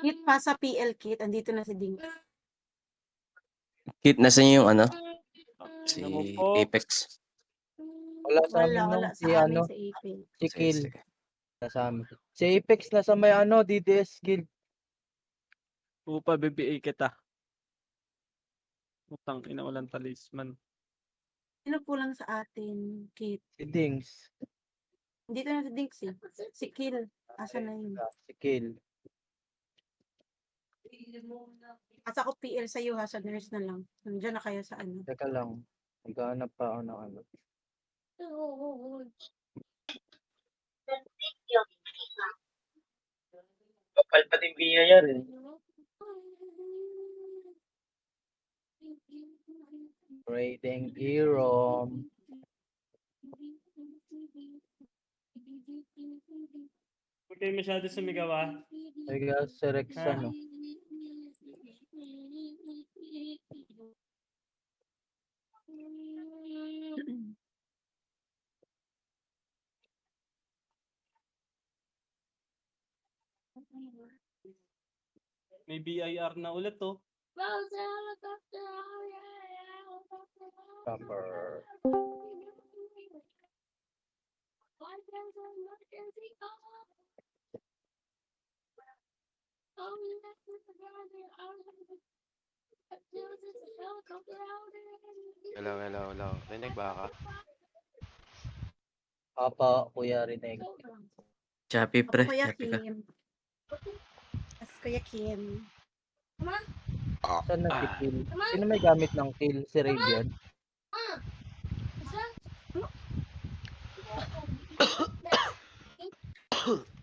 Kit pa sa PL Kit, andito na si Ding. Kit, nasa yung ano? Si Ano po? Apex. Wala sa amin Wala nung si sa amin ano, sa Apex. si Sige, Kill. sige. Nasa amin. Si Apex nasa may ano, DDS Guild. Upa, BBA kita. Utang ina, walang talisman. Sino kulang sa atin, Kit? Si Dings. Dito na si Dix eh. Si Kill. Asa na yun? Si Kill. Asa ko PL sa'yo ha, sa nurse na lang. Nandiyan na kayo sa ano. Teka lang. Naghahanap pa ako ng ano. Kapal pa din biya yan eh. Rating Erom. Huwag kayo masyado sumigaw ah. Naghahanap si Rex ano. May BIR na ulit oh. Copper. Hello. Rinig ba ka? Papa, Kuya Rinig. Chappy pre, Kuya chappy ka. Kim. As Kuya Kim. Saan na si Kill? Sino may gamit ng Kill? Si Ravian?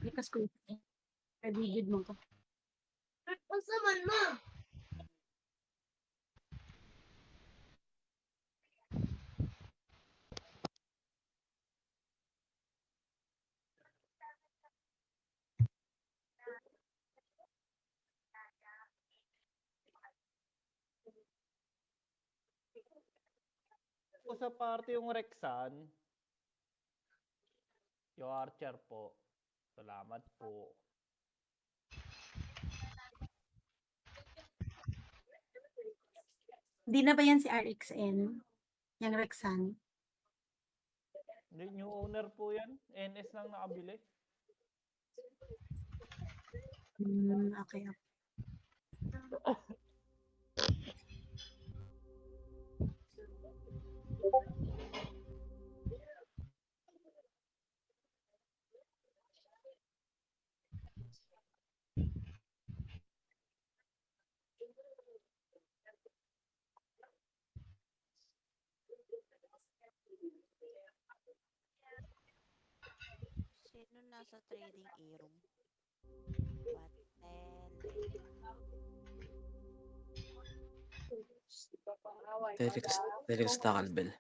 Likas ko. Pwede mo ko. Po sa party yung Rexan. Yung Archer po. Salamat po. Di na ba yan si RXN? Yung Rexan? New owner po yan. NS lang nakabili. Okay. Sino nasa trading room? Telex Takalbel.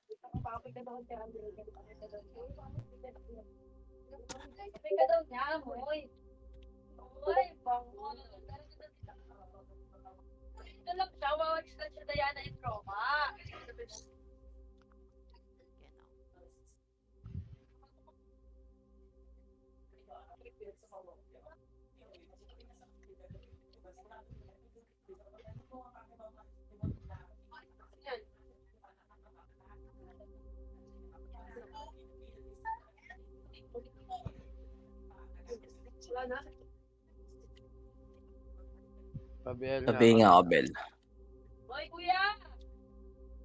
Pabel Sabi nga ako, Bel. Hoy, kuya!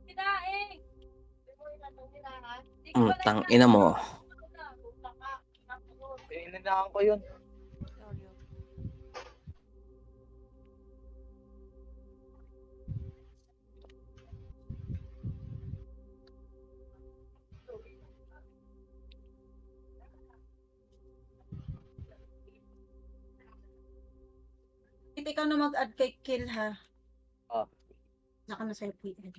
Kinaing! Tang ina mo. Ininaan ko yun. Ikaw na mag-add kay Kill ha. Ah. Naka na sa'yo PL.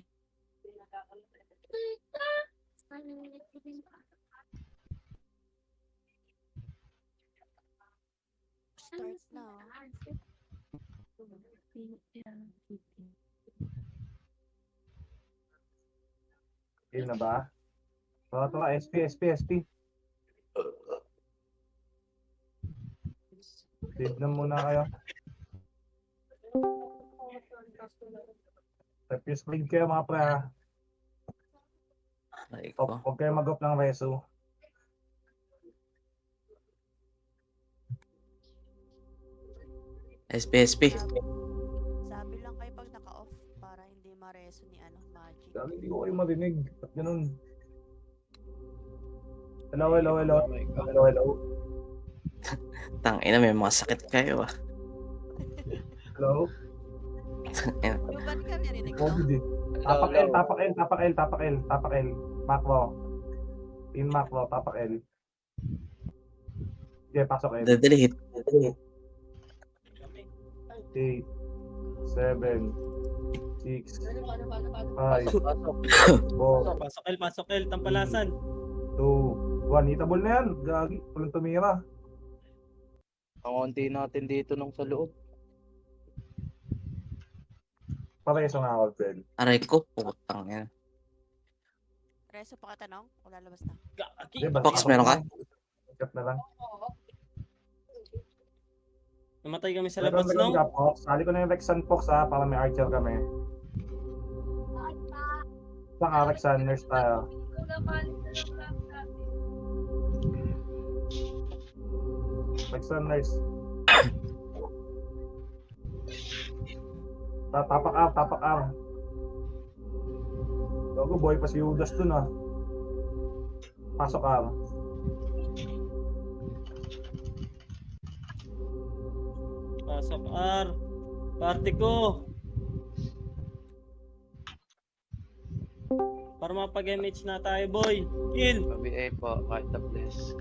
Start na. Yun na ba? Ito, SP. Leave na muna kayo. Refuse blade kayo mga pre ha. Aray ko. Huwag kayo mag-off ng reso. SPSP. Sabi lang kayo pag naka-off para hindi mareso ni Magic. Dami hindi ko kayo marinig. Ba't ganun? Hello, hello, hello. Oh my God. Hello, hello. Tangina, may mga sakit kayo ah. Hello. Yung ba't ka narinig ko? COVID eh. Tapak L, tapak L, tapak L, tapak L, tapak L. Macro. In macro, tapak L. Okay, pasok L. Delete. 8, 7, 6, 5, 4, Pasok L, tampalasan. 2, 1. Hitable na yan. Gagi. Walang tumira. Ang konti natin dito nung sa loob. Pareso nga ako, friend. Aray ko, putang yan. Reso pa ka tanong? O lalabas na? Gagi. Box, meron ka? Cut na lang. Namatay kami sa Meron labas, lang no? ka, Pox. Sali ko na yung Rexan Pox ha, para may archer kami. Saan ka, Rexan? Nurse tayo. Rexan Nurse. Tapak R, tapak R. Logo boy, pa si Judas dun ah. Pasok R. Pasok R. Party ko. Para mapag-MH na tayo, boy. Kill. PBA po, kahit the bless.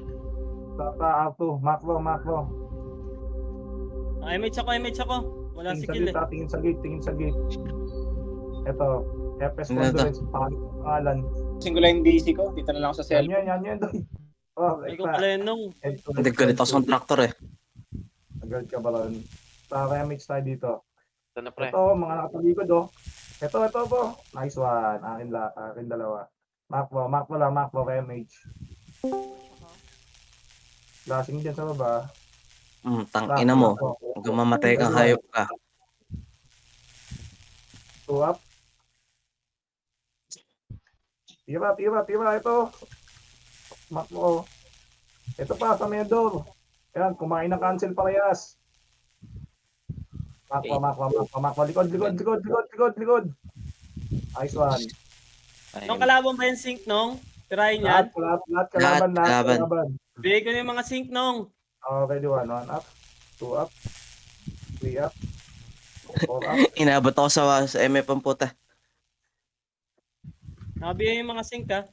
Tata R2, macro, macro. MH ako. Wala si Tingin Kill sa eh. gate, tingin sa gate. Ito, FS Ano to? Condolence, pangalan. Singko lang yung DC ko. Dito na lang ako sa cell. Yan, doy. Oh, Ay, kung pala yun nung. Hindi ko dito sa contractor eh. Agad ka ba ron? Para MH tayo dito. Ito na pre. Ito, mga nakatalikod oh. Ito po. Nice one. Akin dalawa. Macro MH. Lasing dyan sa baba. Tangina mo. Hanggang mamatay kang hayop ka. Two up. Tira. Ito. Macro. Ito pa, sa medor. Yan, kumain ng cancel parehas. Macro. Likod. Nice one. Nung kalaban ba yung sync nong? Tirahin yan. Lahat kalaban. Bigay ko na yung mga sync nong. Okay, one up. 2 up. 3 up. 4 up. Inabot ako sa MF ang puta. Nakabigay yung mga sync ha.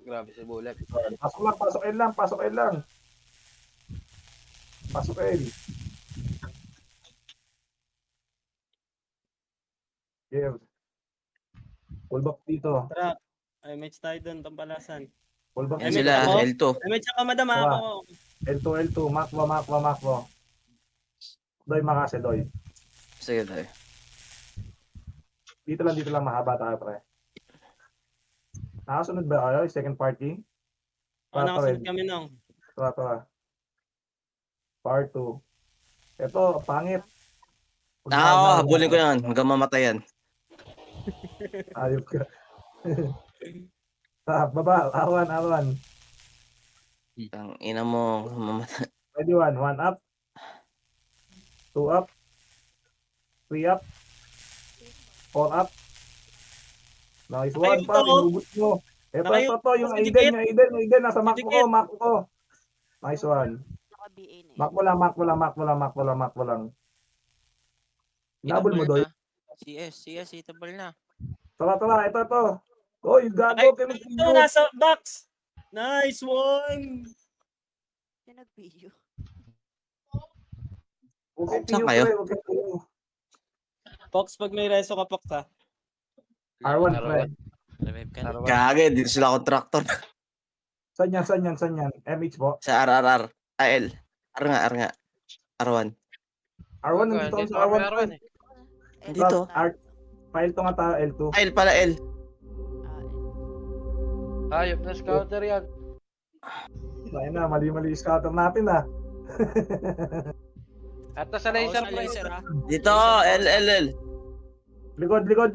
Grabe si Bullet. Pasok L lang. Pasok L. Here. Full back dito. Tara. MH tayo dun, tampalasan. Full back Yan MH sila, ako? L2. MH ako, madam ha. Tara. Ako. L2. Macro. Doy, makase, doy. Sige tayo. Dito lang mahaba tayo, pre. Nakasunod ba kayo? Second party? Nakasunod kami nong. Tara. Part 2. Ito, pangit. Habulin ko yan. Hanggang mamatay yan. Ayop ka. Baba, awan. Tangina mo. Mamatay. Ready, 1 up. 2 up. 3 up. 4 up. Nice one, Ayun pa. to. Inubos mo. Ito, yung Dikit. Aiden. Nasa Dikit. Mac ko. Nice one. Naka-BA na Mac mo lang. Nabol mo, Doy. CS, itable na. Tara, ito. Oy, gago, Ito, nasa box. Nice one. Yan nag-video. Saan kayo? Fox, pag may reso ka, Fox ha. R1, R1. pre. Revive ka na. Kage, dito sila contractor. Saan yan? MH po. Sa RRR. L. R nga. R1. R1, nandito ako sa R1. eh. Dito. File to nga tayo, L2. L pala L. Ayop na scouter yan. Ayun na, mali scatter natin ah. At sa laser Sa pre. laser ha. Dito, L. Likod. 21.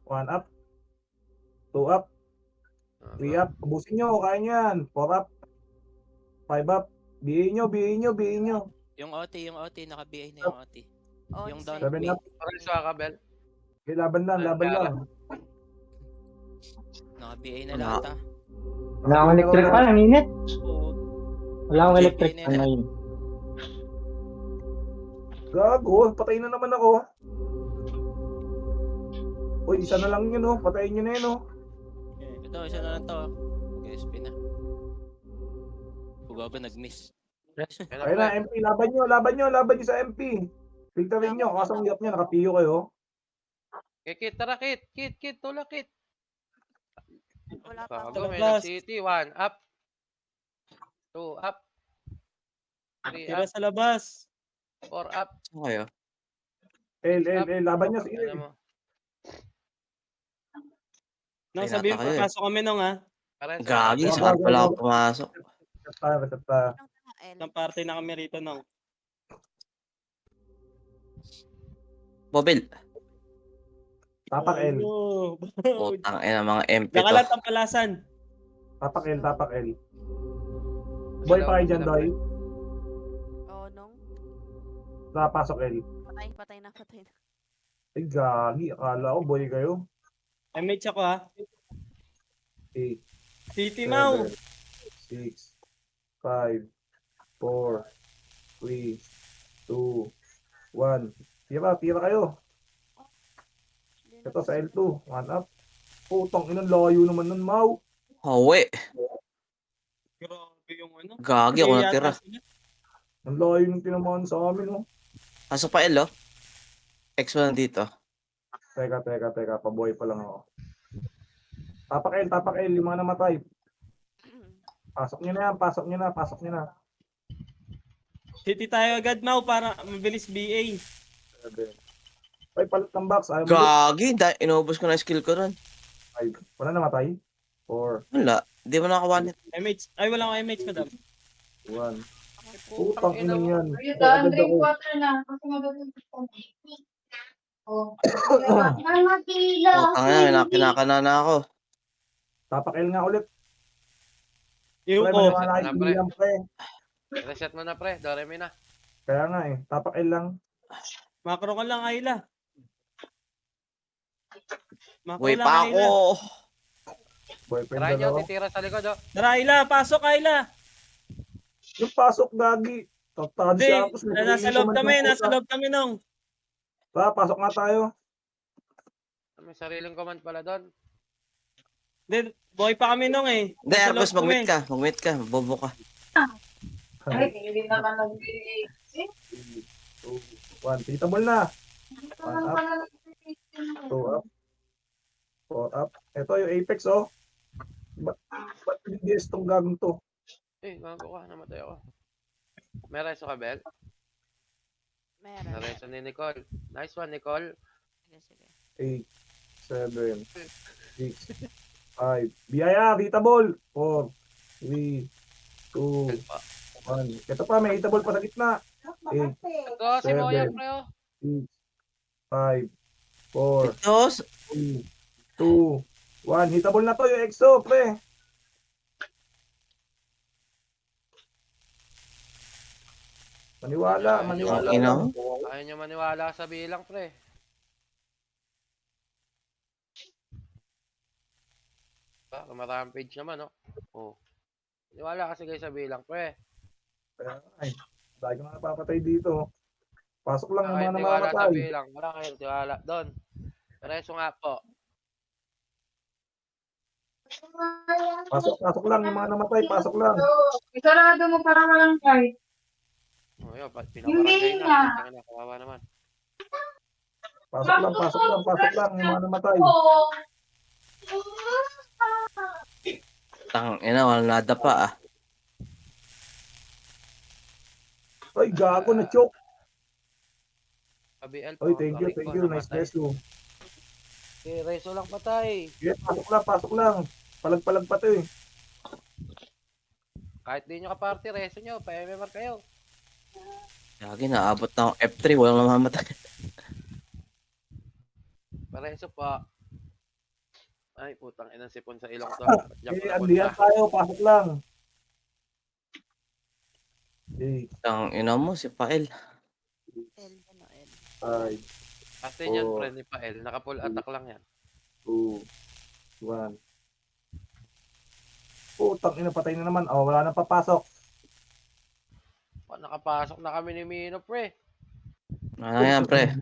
1 up. 2 up. 3 up. Ubusin nyo. Kaya nyo yan. 4 up. 5 up. BA nyo. Yung OT, naka-BA na yung OT. Oh, Yung down 7 up. Pares ka, Bel. Okay, laban lang. Naka-BA na Wala. lahat ah. Wala akong electric pa, ang init. Oo. Wala akong electric fan ngayon. Gago. Patayin na naman ako. Uy, isa na lang yun, oh. Patayin nyo na yun, oh. Ito, isa na lang to. Okay, spin na. Pugago nag-miss. Ayun na, MP. Laban nyo sa MP. Tigtarin nyo. Kaso ang hirap nyo. Nakapiyo kayo. Kit, tara, Kit, tula, Kit. Wala pa ako. Bago, may Labas. City, 1 up. 2 up. 3 Tira up, sa labas. 4 up. Saan kayo? Laban nyo. Sige. Ano mo? Nung Ay, sabihin, nata kayo eh. papasok kami nung ha. Pares ka, Gagi, Bel. saan pala ako pumasok? Reset pa. L. Nang party na kami rito nung. Bobil. Tapak L. Putang ina, mga MP to. Nakalat ang palasan. Tapak L. Boy pa kayo dyan, Doy. Oh, nung. Napasok L. Patay na. Ay, gagi. Akala ko, boy kayo. MH ako ha. 8, City Mau. 6, 5, 4, 3, 2, 1. Tira kayo. Ito sa L2. 1 up. Putang inang layo naman nun, Mau. Hawi. Grabe yung ano. Gagi ako Kaya natira. yata sila. Ang layo ng tinamaan sa amin, oh. Pasok pa L, oh. X1 nandito. Teka. Paboy pa lang ako. Tapak L. Yung mga namatay. Pasok nyo na. City tayo agad Mau para mabilis BA. Ay, palit ng box. Ayaw mo. Gagi, inubos ko na yung skill ko ron. Ay, wala namatay. 4, Wala. Di mo nakawanit. MH. Ay, wala akong MH madam. 1. Putang ina yan. Ayun, Agad drink ako. water na. Kasi mababalik ko. Oh. Putang ina, kinakana na ako. Tapak L nga ulit. Yung Pre, ko. maniwala kayo, hindi yan, pre. Reset mo na, pre. Doremi na. Kaya nga eh. Tapak L lang. Macro ka lang Ayla. Macro Buhay lang pa Ayla. ako. Boyfriend Try nyo, dalawa. titira sa likod, oh. Tara Ayla, pasok Ayla. Yung pasok, gagi. Tatad Hindi, siya. Tapos nasa loob kami nung. Pasok nga tayo. May sariling command pala doon. Hindi, boy pa kami nung eh. Hindi, Nasa Arcos, loob kami. mag-meet ka. Bobo ka. Ay, hindi naman nag-BA. 1. Tita ball na. 1 up. 2 up. 4 up. Ito yung Apex, oh. Ba't hindi tong gagong to? Gago ka. Namatay ako. May reso ka, Bel? Meron. Nareso ni Nicole. Nice one, Nicole. Sige. 8, 7, 6, 5. Biyaya, Tita ball. 4, 3, 2, 1. Ito pa, may Tita ball pa sa gitna. 8, Ito, si Moya, pre, oh. 6, 5, 4, Ito, 3, 2, 1. Hitable na to yung EXO, pre. Maniwala. Ang ina lang. mo. Ayaw nyo maniwala sa bilang, pre. Marampage naman, oh. Oh. Maniwala kasi kayo sa bilang, pre. Ay, dahil ka napapatay dito. Pasok lang yung Kayo mga tiwala sa namamatay. bilang. Wala kayong tiwala doon. Reso nga po. Pasok lang yung mga namatay. Pasok lang. Isarado mo para walang guard. Oh, yun, Hindi pinabarangay nga. na. Tangina, kawawa naman. Pasok lang yung mga namatay. Tang ina, wala nada pa ah. Ay, gago na choke. KBL po. Ay, thank you. Nice namatay. reso. Okay, reso lang patay. Yeah, pasok lang. Palag-palag pa to eh. Kahit di nyo ka-party, reso nyo. Pa-MMR kayo. Gagi, naabot na ako F3, walang namamatay. Pareso pa. Ay, putang inang sipon sa ilong to. Diyan ko Okay, napunta. andiyan tayo. Pasok lang. Okay. Tang ina mo si Pael. L, ano, L. 5, Atin yan, Oo. friend ni Pael. Naka-full attack lang yan. 2, 1. Putang ina, patay na naman. Oh, wala nang papasok. Nakapasok na kami ni Mino, pre. Ano yan, pre?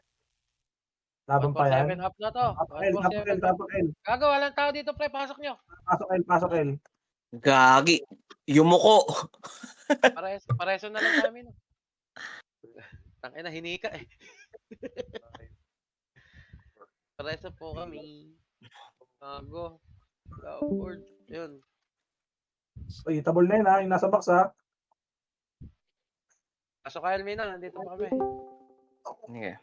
Laban pa yan. 147 up na to. Tapakil, 147 up. tapakil. Gago, walang tao dito, pre. Pasok nyo. Pasok, El. Gagi. Yumuko. Pareso na lang namin. Tangina, hinika eh. Pareso po kami. Gago. Cowboard. Yun. Uy, tabol na yun ha. Yung nasa box ha. Pasok ka, Elmina. Nandito pa kami. Sige.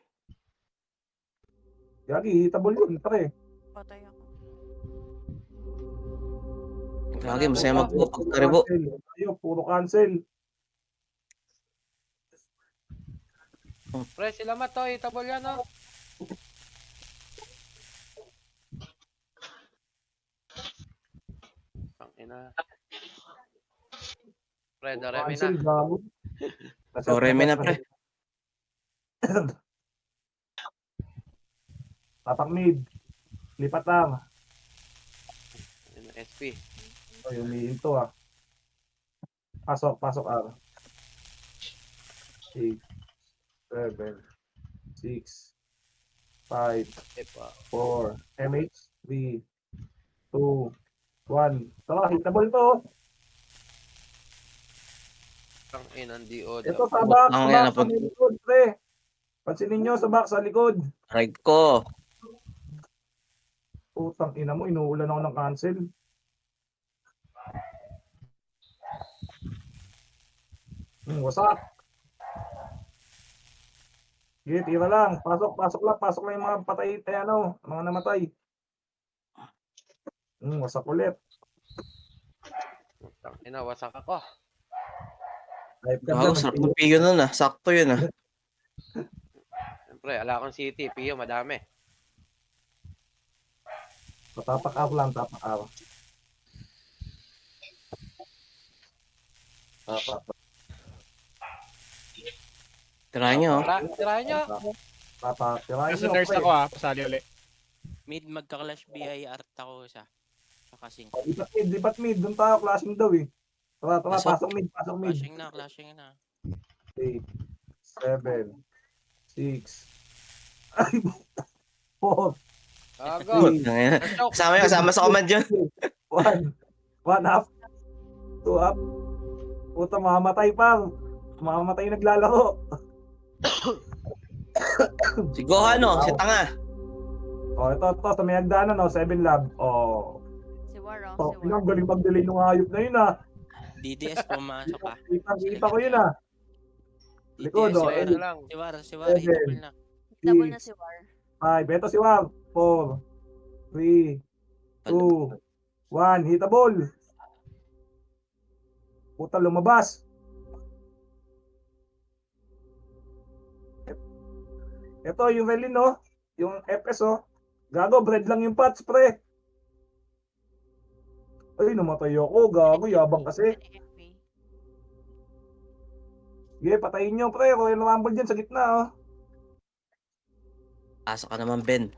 Gagi, tabol yun. Pare. Patay ako. Gagi, masaya magpapagkaribo. Ayo, puro cancel. Pre, sila mat to. Itabol yan, no? Tangina. Pre, Doremi na. Cancel, gago. Doremi na, pre. Tapak mid. Lipat lang. Yun, SP. Ay, umihinto ah. Pasok ah. 8, 7, 6, 5, Epa. 4, MH, 3, 2, 1. Tara, hitable to. Tangina, di o. Ito sa box, Ang sa ina, box, sa likod, pre. Pansinin nyo sa box, sa likod. Ride ko. Putang ina mo, inuulan ako ng cancel. Wasak. Sige, tira lang. Pasok lang yung mga patay, mga namatay. Wasak ulit. Tangina, wasak ako. Gago, sarap ng piyo nun ah. Sakto yun ah. Siyempre, Alacon City. Pio, madami. Tapak out lang, tapak out. Tirahin nyo. Tirahin nyo. Tapak, tirahin Nasa nyo, nurse pre. ako pasali ulit. Mid magka-clash BI art ako isa. Saka sync. Lipat mid, doon tayo, clashing daw eh. Tara, Pasok. pasok mid. Clashing na. 8, 7, 6, 4, Gago. Tangina. Choke. Kasama sa command yun. 1. 1 up. 2 up. Puta, mamamatay pa. Mamamatay naglalaro. Si Gohan no, si Tanga. Oh, ito, sa may hagdanan, 7 lab. Oh, Si War, oh, si War. ang galing mag-delay ng hayop na yun ah. DDS pumasok pa. Kita ko yun ah. Likod, DDS oh, Ano lang. si War, hitable na. Double na si War. 5. Ito si Wab. 4, 3, 2, 1. Hitable. Puta, lumabas. Ito, yung Relin, no? Yung FS, oh. Gago, bread lang yung pots, pre. Ay, namatay ako. Gago, yabang kasi. Sige, patayin nyo, pre. Royal Rumble dyan sa gitna, oh. Pasok ka naman, Ben.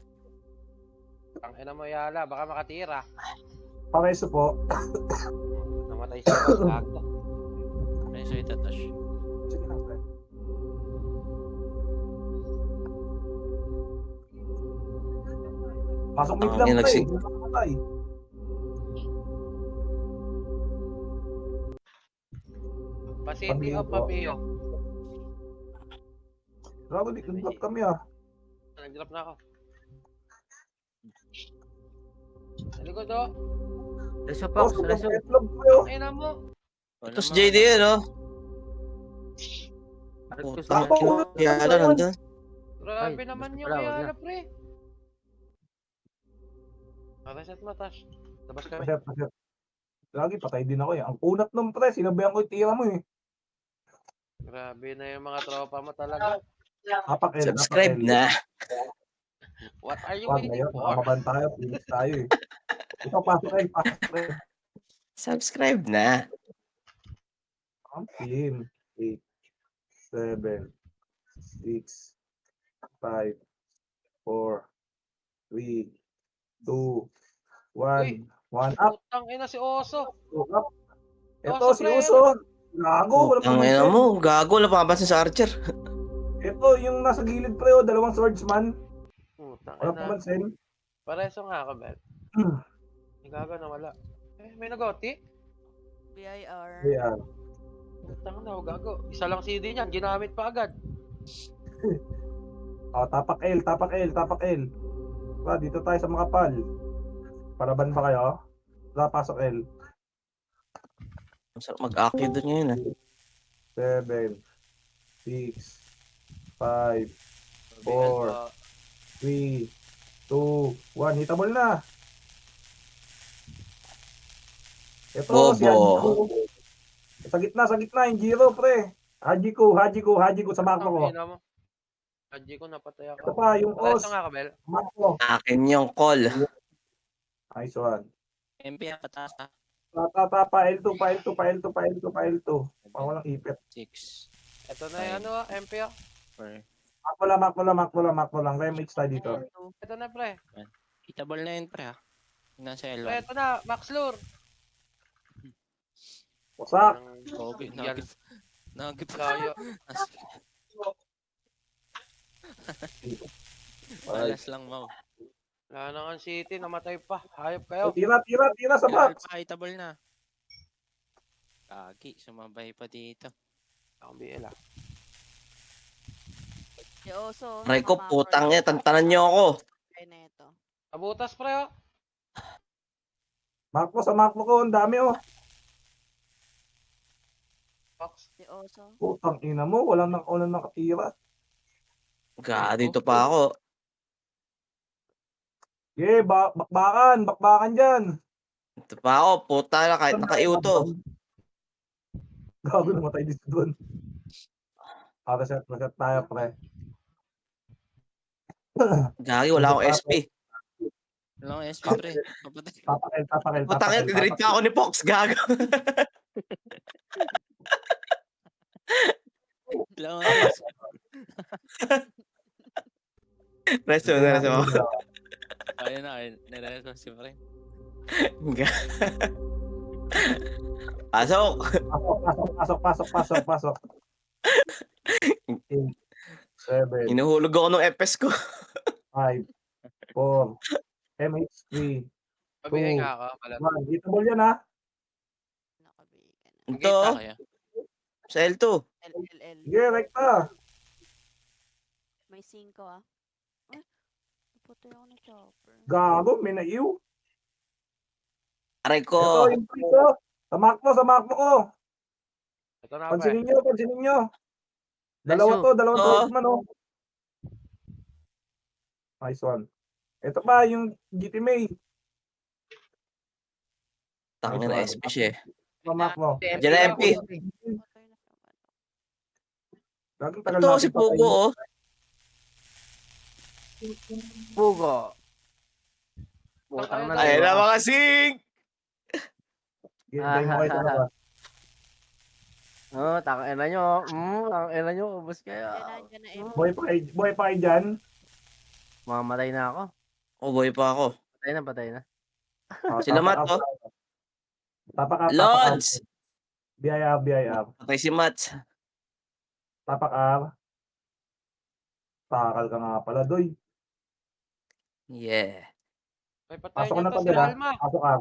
Tangina mo, Yala. Baka makatira. Pareso po. Namatay siya. Gago. Ay, so itatash. Sige lang, pre. Pasok mid lang, pre. nagsig- Patay. Pa-city o pa-Pio. Gago, di drop kami, ah. Nag-drop na ako. Sa likod, oh. Reso Oh, sobrang itlog, pre, oh. Tangina mo. Tapos JD yun no. Putang ina, Yala nandun. Grabe naman yung Yala, pre. Reset mo, Tash. Labas kami. Paset. Lagi, patay din ako, eh. Ang unat nung, pre. Sinabayan ko yung tira mo, eh. Grabe na yung mga tropa mo talaga. Apak L, Subscribe apak L. na. What are you Wag waiting ngayon, for? makababan tayo, Phoenix tayo eh. Ito, pasok kayo, pasok kayo. Subscribe na. Ang team. 8, 7, 6, 5, 4, 3, 2, 1. 1 up. Putang ina si Oso. 2 up. Ito Oso, si pre. Uso. Gago, walang Putang ina pamansin. mo. Gago, wala papansin sa Archer. Ito, yung nasa gilid pre, dalawang swordsman. Putang Walang ina. pamansin. Pareso nga ako, Bel. Gago na wala. May nagoti? BIR. Ayan. Putang na, gago. Isa lang CD niyan, ginamit pa agad. Tapak L, tapak L, tapak L. Dito tayo sa Makapal. Paraban ba kayo? Pasok L. Masarap mag-aki doon ngayon 7, 6, 5, 4, 3, 2, 1. Hitable na. Ito, si Bobo. Hajiko. Sa gitna, yung Jiro, pre. Hajiko sa Marco ko. Ina mo. Haji ko, napatay Ito ako. pa, yung Os. Pareso nga ako, Bel. Marco. Akin yung call. Nice one. MP pataas ha. Pa L2, pa L2, pa L2, pa L2, pa L2. Walang ipit. 6. Ito na yung ano, MP ah. 4. Makmo lang. Remage tayo dito. Ito na, pre. Hitable na yun pre ha. Nasa Pre, L1. ito na, Max Lure. Wasak. Pogi. Yan. Nagip. Layo. Malas lang mau. Wala na nga City, namatay pa. Hayop kayo. Tira sa box. Hitable na. Kagi, sumabay pa dito. Akong BL ah. Si Oso. Aray ko, putang ina. Tantanan niyo ako. Ay, neto. Abutas, pre oh. Sa Marco ko, ang dami oh. Box. Si Oso. Putang ina mo, walang nakatira. Dito pa ako. Bakbakan dyan. Dito pa ako. Puta na kahit nakaiuto. Gago, namatay dito doon. Reset tayo, pre. Gagi, wala akong SP. Wala akong SP pre. Kapatid. Tapak L. Putang ina, tinrate ka ako ni Fox. Gago. Wala akong SP. Reso. Ayun na, nireso si pre. Pasok. Pasok. 7, Inuhulog ako ng FS ko. 5, 4, MH3, Pabihay nga ako. 1. Hitable yan ha. Nakabigan na. Ito. Kaya. Sa L2. LLL. Sige, rekta. May 5 ah. Ay, naputay ako ng chopper. Gago, may naiw. Aray Ito, ko. yung prito. Sa Marco ko. Ito na, pre. Pansinin nyo. Dalawa swordsman oh. Nice one. Ito pa, yung GT May. Tangin na SP siya eh. Sa Marco. Diyan na MP. Patay na siya. Gagong tagal Ito natin si Pugo oh. Pugo. Putang na Ay na mga sing! Game mo kayo sa labas. Tangina nyo. Tangina nyo. Ubus kayo. Diyan na MP. Buhay pa kayo dyan. Mamatay na ako. Oh, boy pa ako. Patay na. Sila Mat oh. Tapak Lods! BIR. Patay si Mats. Tapak R. Takal ka nga pala, doy. Yeah. May patay Pasok ko niyo na to to, si diba? Alma. Pasok R.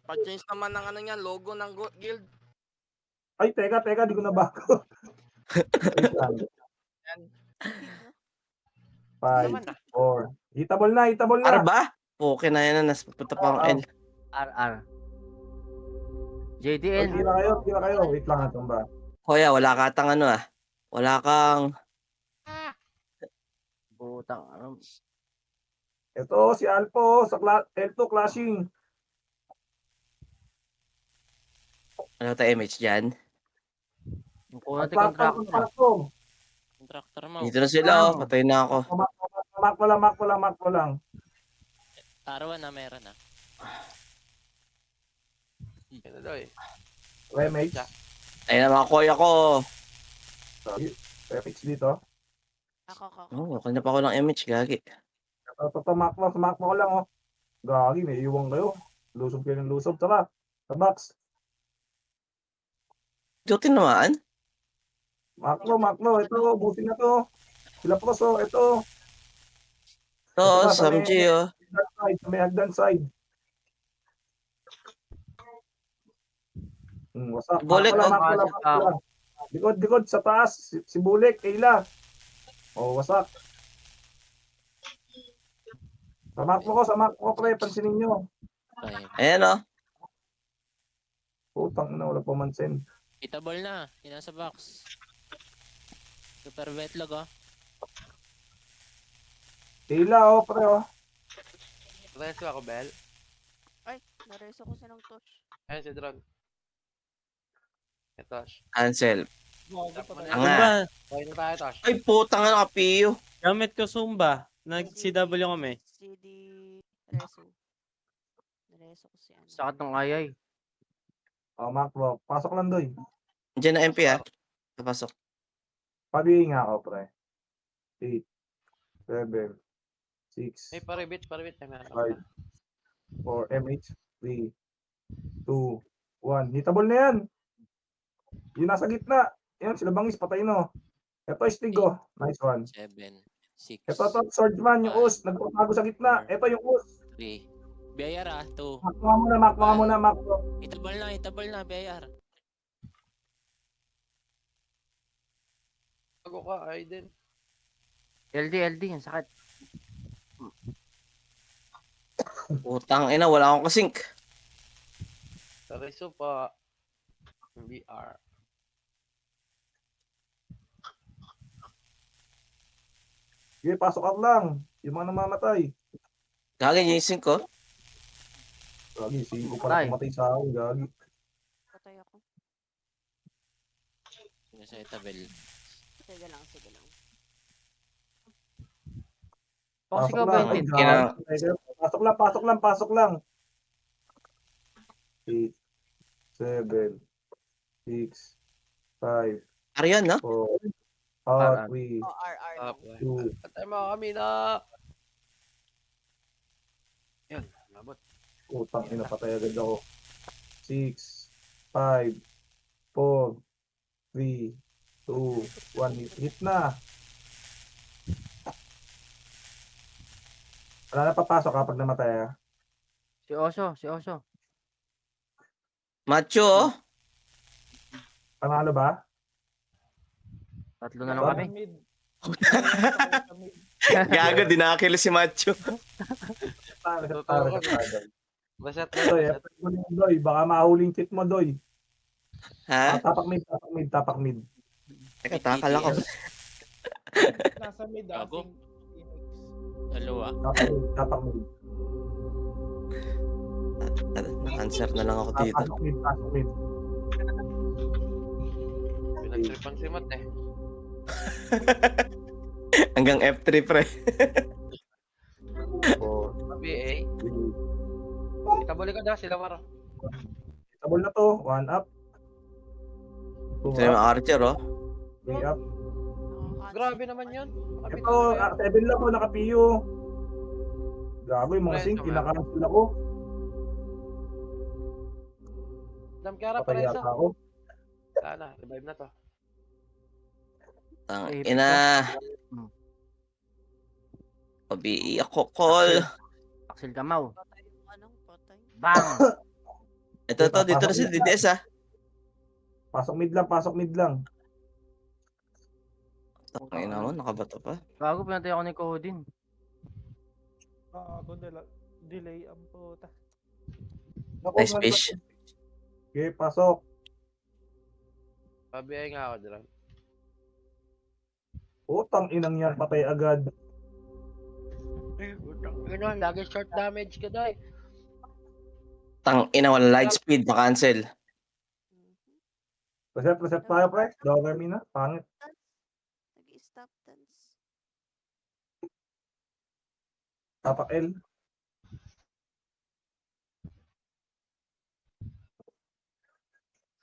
Pag-change naman ng ano niyan, logo ng guild. Ay, teka, di ko na bago. Wait lang. 5, Naman ah. 4. Hitable na. Ar ba? Okay na yan na. Napunta pa ang L. RR. Ay, JDN. tira kayo. Wait lang, itong ba? Kuya, wala ka tang ano ah. Wala kang... Putang. Ito, si Alpo sa L2 clashing. Ano tayo image dyan? Kung natin contractor. Contractor mo. Dito na sila oh. Patay na ako. Mark ko lang. Arawan na, meron na. Yan na daw eh. Remage. Ayun na mga kuya ko. Sorry. Remage dito. Ako. Oh, kanya pa ko lang image, gagi. Ito, mark ko lang, oh. Gagi, may iwan kayo. Lusob kayo ng lusob. Tara, sa box. Duty naman. Mark mo. Ito, busin na to. Sila pros, oh. Ito. Oo, Ito pa, Samji, oh. May hagdan side. Wasak. Bulik, Mark ko oh. lang. Likod, sa taas. Si Bulik, Kayla. Oh, wasak. Sa mark mo, pre. Pansinin nyo. Okay. Ayan, oh. Putang na, wala pamansin. Kita ball na. Yun sa box. Super wetlog, oh. Kayla, oh, pre, oh. Reso ako, Bel. Nareso ko silang touch. Ayun si Dron. Ito, Tosh. Cancel. Tap mo na Ang yan. nga. Zumba. Okay na tayo, Tosh. Ay, putang na nakapiyo. Gamit ko Zumba. Nag-CW kami. CD Reso. Nareso ko si ano. Sakit ng ayay. Oh, mark mo. Pasok lang, doy. Diyan na MP, ah. Papasok. Pabigay nga ako, pre. 8, 7, 6, Ay, paribit. Meron ako. 5, 4, MH, 3, 2, 1. Hitable na yan. Yung nasa gitna. Yan, sila bangis, patay no. Ito, Stigo. Nice one. 7, 6, Ito, Swordsman, yung us. Nagpapagago sa gitna. Ito yung us. 3. BIR, 2. Mark mo muna. Itabal na, BIR. Bago ka, Aiden. LD, yung sakit. Putang ina, wala akong kasink. Sa Reso pa. BR. Sige, pasok out lang. Yung mga namamatay. Gagi, yung sync ko. Gagi, 5 pa na pumatay sa akin. Gagi. Patay ako. Nasa itabel. Sige lang. Box Pasok ikaw lang. 20. Pasok lang. 8, 7, 6, 5, Arian, no? 4, 3, Oh, RR. Up. 2, Patay mga kami na. Yan, nabot. Utang ina, patay agad ako. 6, 5, 4, 3, 2, 1. Hit na. Wala na papasok kapag namatay, ah. Si Oso. Macho, oh. Panalo ba? Tatlo na lang kami. Gago, dinakil si Macho. Baset Doy, Doy, baka mahuling kit mo, Doy. Ha? Tapak mid. Teka, takal ako. Nasa mid, Gago. Phoenix. Dalawa. Tapak mid. Na-answer na lang ako dito. Pasok mid. Pinagtripan si Mat eh. Hanggang F3, pre. 4, BA. 3. Itabuli ka na sila, Maro. Tabol na to. 1 up. 2 Ito yung up. Archer, oh. 3 up. Grabe naman yun. Ito, 7 lang ako, nakapiyo. Gago yung mga Pre, sink, ito, kinakancel ako. Dam Kara, Patay paresa. yata ako. Sana, revive na to. Tang ina. Pabi ako, call. Axel Kamau. Patay yung patay. Bang! Ito, dito na si DDS, ah. Pasok mid lang. Tang ina mo, nakabato pa. Gago, pinatay ako ni Kohodin. Ako delay ang puta. Nice fish. Okay, pasok. Pabiyay nga ako, Dron. Utang inang yan, patay agad. Ganun, lagi short damage ka dahil. Tang ina, wala light speed, pa-cancel. Reset tayo, pre. Dogger me na. Pangit. Nag-stop dance. Tapak L.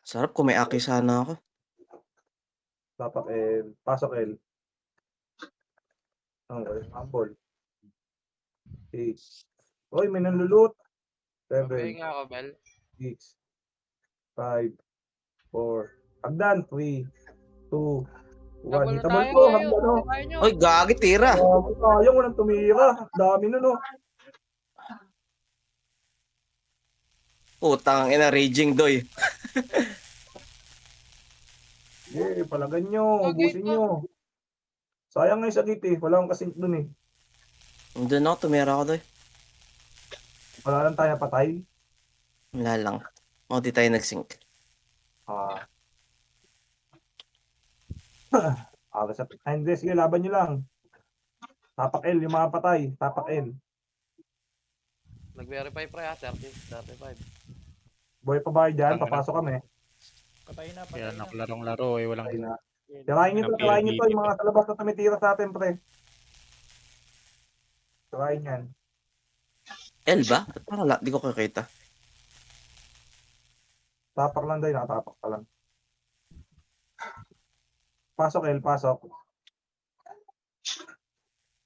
Sarap kung may aki sana ako. Tapak L. Pasok L. Okay, humble. 8. Oy, may nanlulot. 7, Okay nga ako, Bel. 6, 5, 4. Hagdan. 3, 2, 1. Double na Hitabol tayo ko. ngayon. Hagdan o. Tayo nyo. Oy, gagi, tira. Sayang, walang tumira. Dami nun o. Putang ina, raging doy. Yeah, palagan nyo. Okay, Ubusin ito. nyo. Sayang nga yung sagit eh. Wala akong kasing dun eh. Doon ako, tumira ako doy. Wala lang tayo patay. Wala lang. O, di tayo nag-sync. Ah. Hindi, sige, laban nyo lang. Tapak L, yung mga patay. Tapak L. Nag-verify pre ha, 35. Boy pa ba dyan? Tangina. Papasok kami. Patay na, Kaya patay na. nakularong-laro eh, walang Ay na. Tirahin nyo to, tirahin nyo to. Yung mga sa labas na tumitira sa atin, pre. Tirahin yan. L ba? Ba't parang di ko kakita? Tapak lang dahil, nakatapak pa lang. Pasok L, pasok.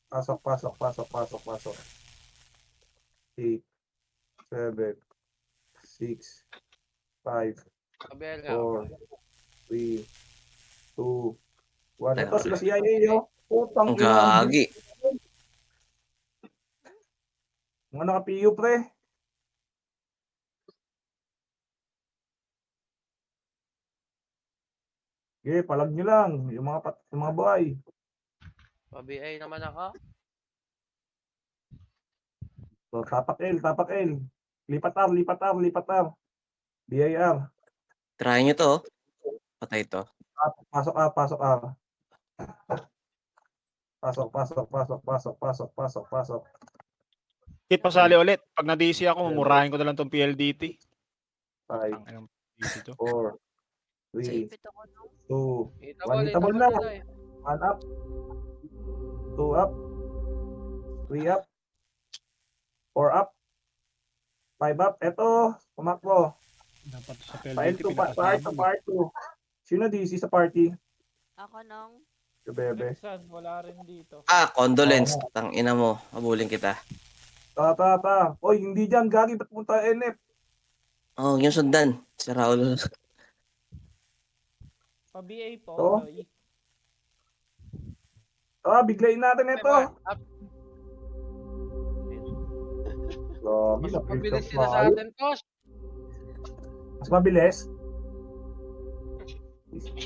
Pasok. 8, 7, 6, 5, Kabel nga. 4, 3, 2, 1. Ito sila si IA, oh. Putang Ang ina. gagi. Mga naka-PU, pre. Okay, palag nyo lang. Yung mga buhay. Pa-BA naman ako. So, tapak L. Lipat R. BIR. Try nyo to. Patay to. Pasok R. Pasok. Kit pasali ulit. Pag na-DC ako, mumurahin ko na lang tong PLDT. 5, Ang inang DC to. 4, 3, Ipit ako nung 2, Itabol Itabol na. nila eh. 1 up. 2 up. 3 up. 4 up. 5 up. Eto, pumakbo. Dapat sa Part PLDT 2, part 2. Sino DC sa party? ako nung Si Bebe. Nexan, wala rin dito. Ah, condolence. Tang ina mo. Habulin kita. Ta. Oy, hindi dyan. Gagi, ba't punta NF? Oh, yung sundan. Si Raul. Pa-BA po, Oo. Loy. Biglayin natin ito. Up. Grabe, Mas na-build mabilis up sila sa tayo. atin, Tosh. Mas mabilis.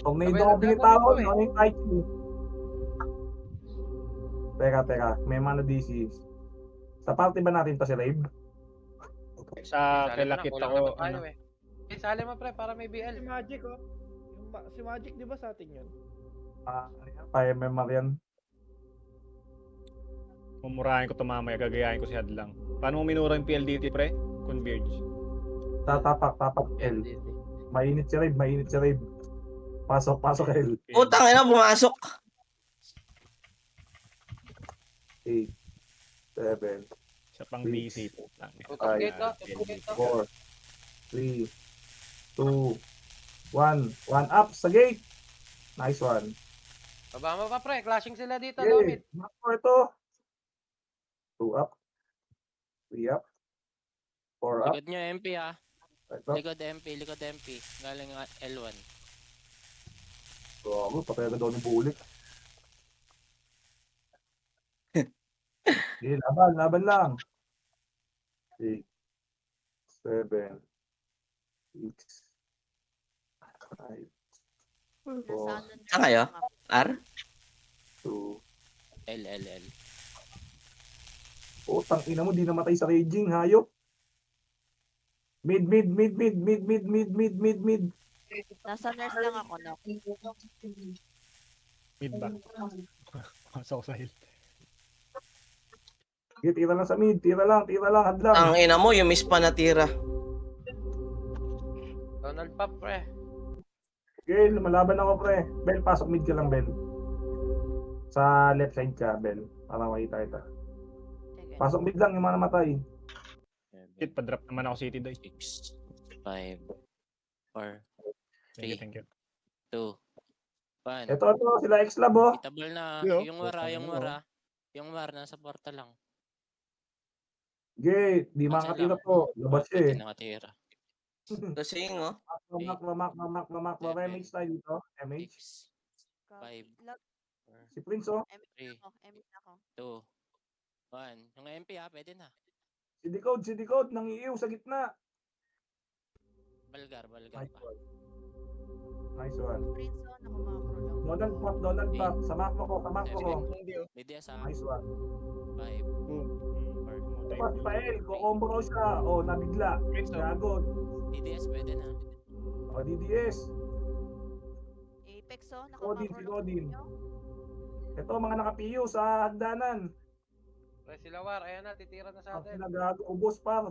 Kung na Sabay ako lang binitawan, tayo, ano yung Tai Chi? Teka. May mana DC. Sa party ba natin to si Rave? Sa Sali mo na, kilakit kulang ako, naman tayo ano, eh. Sali mo pre, para may BL. Si Magic, oh. Si Magic, di ba sa atin yun? Kaya may Marian. mumurahin ko to mamaya, gagayahin ko si Hadlang. Paano mo minura yung PLDT, pre? Converge. Tapak L. Mainit si Rave. Pasok L. Putang ina, pumasok. 8, 7, Sa pang Please. DC po. Tutong gate to, tutong gate to. 4, 3, 2, 1. 1 up sa gate. Nice one. Baba mo pa pre, clashing sila dito, Okay. Lomit. Ito. 2 up. 3 up. 4 up. Likod nyo MP ha. Ito. Likod MP. Galing L1. Gago, patay agad daw ni Bulik. Sige, laban lang. 6, 7, 6, 5, nasaan nun Saan kayo? R? 2. L. Tang ina mo, di namatay sa raging, hayop. Mid. Nasa nurse lang ako no. Mid ba? Pasok sa hill. Sige, tira lang sa mid. Tira lang, hadlang. Ang ina mo, yung miss pa na tira. Donald Pop pre. Okay, lumalaban ako, pre. Bel, pasok mid ka lang, Bel. Sa left side ka, Bel. Para makita kita. Sige. Pasok mid lang yung mga namatay. Shit, pa-drop naman ako City Day. 6, 5, 4, Thank you, thank you. 2, 1. Ito, sila X-Lab, oh. Itabol na. Yo. Yung wara, yung Yo. wara. Yung wara, nasa porta lang. Gay, di Cancel makatira lang. po. Labas siya Pwede eh. nakatira. Lasing, oh. Mamak, MH tayo dito. MH. 6, Grabe, 5, lag. Si Prince, oh. MS ako, MS ako. 2, 1. Yung MP pwede na. Si Decode, nangiiw sa gitna. Balgar Nice pa. one. Nice one. Prince on ako mga krulong. Donald Pop. Samak mo ko. May DS Nice one. 5, Boom. 4. Tapos si Pael, kukombo raw siya. Oh, nabigla. Prince, oh. Gago. DDS pwede na. O, DDS. Apex oh, Odin, si nakamakrulong Odin. ninyo. Ito, mga nakapiyo sa hagdanan. Pre, sila War, ayan na, titira na sa Ang atin. pinagago, ubos par.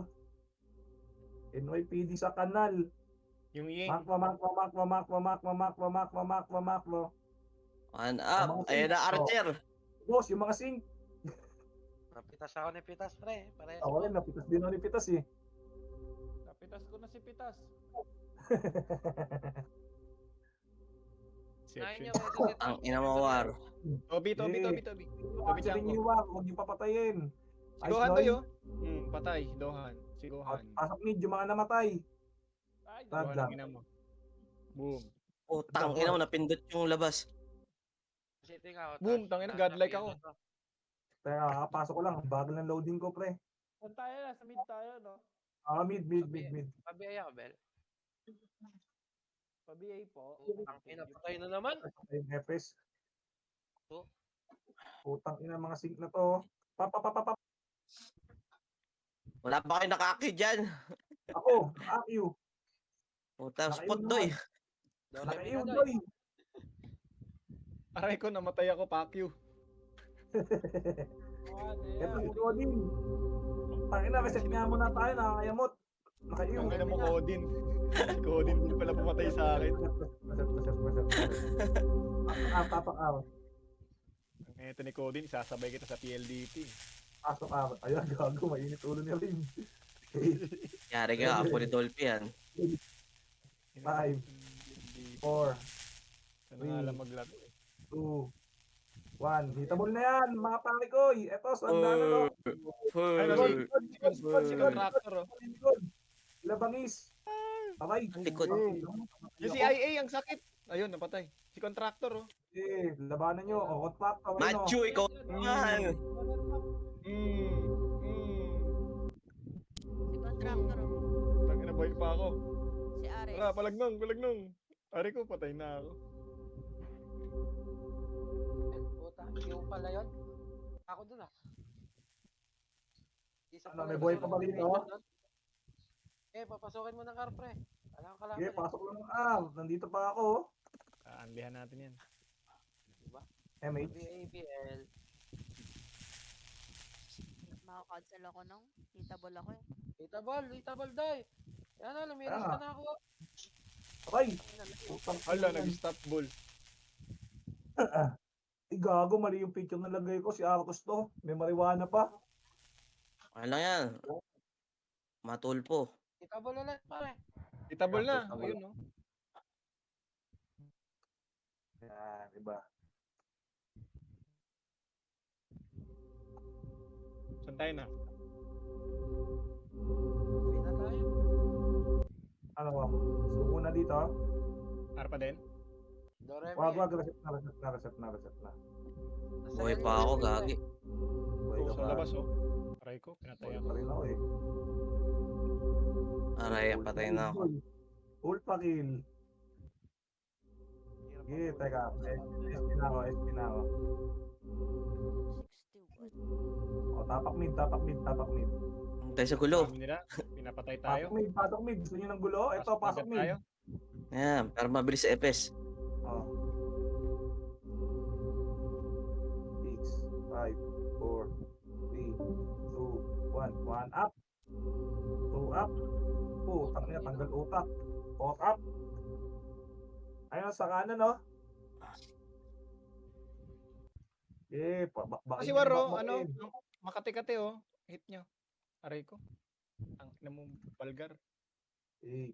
NYPD sa kanal. Yung Ying. Maklo. One up. Ayan na, Archer. Boss, yung mga sing. Napitas ako ni Pitas, pre. Parehas Ako rin, napitas din ako ni Pitas eh. Napitas ko na si Pitas. Nahin nyo, Section. ito, Ang ina mo, War. Toby. Toby Sabi Chanko. niyo wag niyo papatayin. Si Gohan to yun. Patay. Dohan. Si Gohan. Pasok mid, yung mga namatay. Ay, Tag Gohan lang. ang ina mo. Boom. Putang ina mo, napindot yung labas. City nga, Boom, tangina, godlike ako. Kaya kakapasok ko lang, bagal ng loading ko, pre. saan tayo na? Sa mid tayo, no? Mid. Pabiyaya ka, Bel. Pa-BA po. Ang pinapatay na naman. Ay, Nepes. To. Putang ina mga sink na to. Papapapap. Wala pa kayo nakaki dyan. Ako, Akyu. Putang Nakaiwan spot, naman. doy. Nakaiwan, Doy. Aray ko, namatay ako, Pacquiao. Ito si Odin. Tangina, reset nga muna tayo, nakakayamot. Nakaiwan. Ang ina mo, Odin. Si Odin din pala pumatay sa akin. Tapak-aw. Ito ni Codin, isasabay kita sa PLDT. Pasok-aw. Ayun, gago, mainit ulo niya rin. Yari ka, ako ni Dolphy yan. 5, 4, Sana nga lang maglaro eh. 2, 1. Hitable na yan, mga pare ko. Ito, sanda na lo. Ay, Full. si Contractor oh. Labangis. Patay. Ang likod. Yung CIA, ang sakit. Ayun, napatay. Si Contractor oh. Eh, labanan nyo. O, contractor. Machu, ikaw naman. Si Contractor oh. Tangina, boy pa ako. Si Ares. Palagnong. Ari ko, patay na ako. Puta, yung pala yun. Ako dun ah. Isa Ano, pala may yung buhay pa ba sunod dito? na doon. Papasukin mo ng car, pre. Alam ka lang. Okay, pasok lang ng nandito pa ako. Aandihan natin yan. MH. BABL. Makakancel ako nung. Hitable ako eh. Itabal, day. Yan na, lumiras ka na ako. Okay. Putang Hala, ina. nag-stop ball. Gago, mali yung picture na lagay ko. Si Arcos to. May marijuana pa. Ano lang yan? Matulpo. Itabal ulit, pare. Itabol na. Ayun no. Yan, iba. Saan tayo na? Uwi na tayo. Ano mo? Suko na dito. Arpa din? Doremi. Wag. Reset na. Buhay pa ako, gagi. Buhay ka Sa pa. labas oh. Aray ko, pinatay Buhay ako. pa rin ako eh. Aray, patay na ako. Full pa kill. Sige, teka. SP na ako. 61. O, tapak mid. Tayo sa gulo. Kami nila, pinapatay tayo. Pasok mid. Gusto nyo ng gulo? Ito, pasok agad mid. tayo. Ayan, para mabilis sa FS. Oh. 6, 5, 4, 3, 2, 1. 1 up. 2 up. Putang niya, tanggal utak. 4 up. Ayun, sa kanan, no? Eh, Kasi Waro, ano, makati-kati oh. hit nyo. Aray ko. Ang ina mo, Balgar. 8,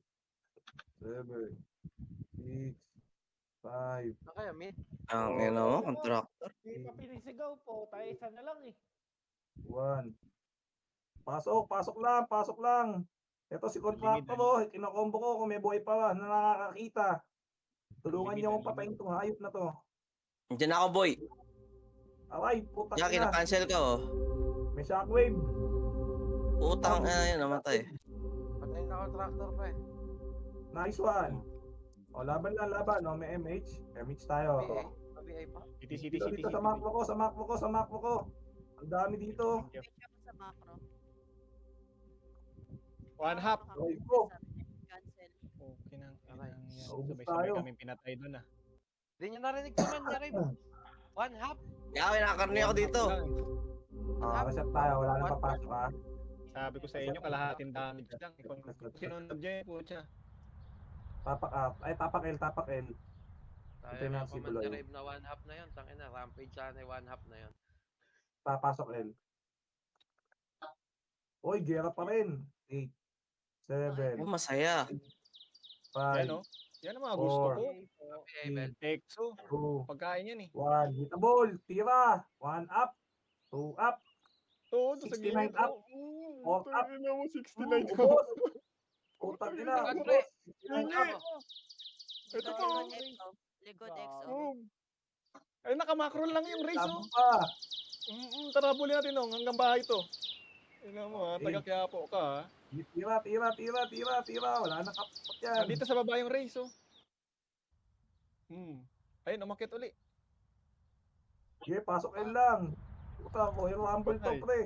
7, 6, 5, Ano kaya, mid? Ang ina mo, contractor. Hindi pa pinisigaw po. Tayo isa na lang eh. 1. Pasok lang. Ito si contractor oh, kinakombo ko kung may buhay pa na nakakakita. Tulungan niyo akong patayin tong hayop na to. Diyan ako, boy. Aray, putak Diyan, na. kina-cancel ka, oh. May shockwave. Utang, yun, namatay. Patayin na contractor pa eh. Nice one. O, laban. O, may MH. MH tayo. PA. O. PA pa. City. Dito sa makro ko. Ang dami dito. Thank you. Picture ako sa macro. One half. Okay, go. Cancel. Okay nang Aray. inang yan. Naubos Sabay-sabay tayo. kami pinatay doon ah. Hindi nyo narinig naman niya rin. 1/2. Kaya kinakarni ako dito. Reset tayo. Wala nang papasok ha. Sabi ko sa inyo, kalahating damage lang. Kung sinunod dyan, putya. Tapak L. Tayo Ito na na si comment Buloy. ni Rave na 1/2 na yun. Tangina, rampage sana yung 1/2 na yun. Papasok L. Oy, gera pa rin. 8, 7, Oh, masaya. 5, Yan o. Yan ang mga gusto ko. PA, Bel. Exo. 2, Pagkain yan eh. 1. Hitabol. Tira. 1 up. 2 up. Oo, sa 69 gilid. up. Oo, 4 up. na mo, 69 up. Ubos. Utang ina. Agad, Ubos. 69 Hindi. up. Ito Likod, to. likod, exo. Likod, exo. Boom. Ay, nakamakro lang yung race Laban oh. pa. Tara, bulin natin oh. Hanggang bahay to. Tingnan mo ha, taga Quiapo ka ha. Tira. Wala na kapot yan. Nandito sa baba yung race oh. Ayun, umakit uli. Sige, pasok L lang. Puta ko, yung rumble to Ay. pre.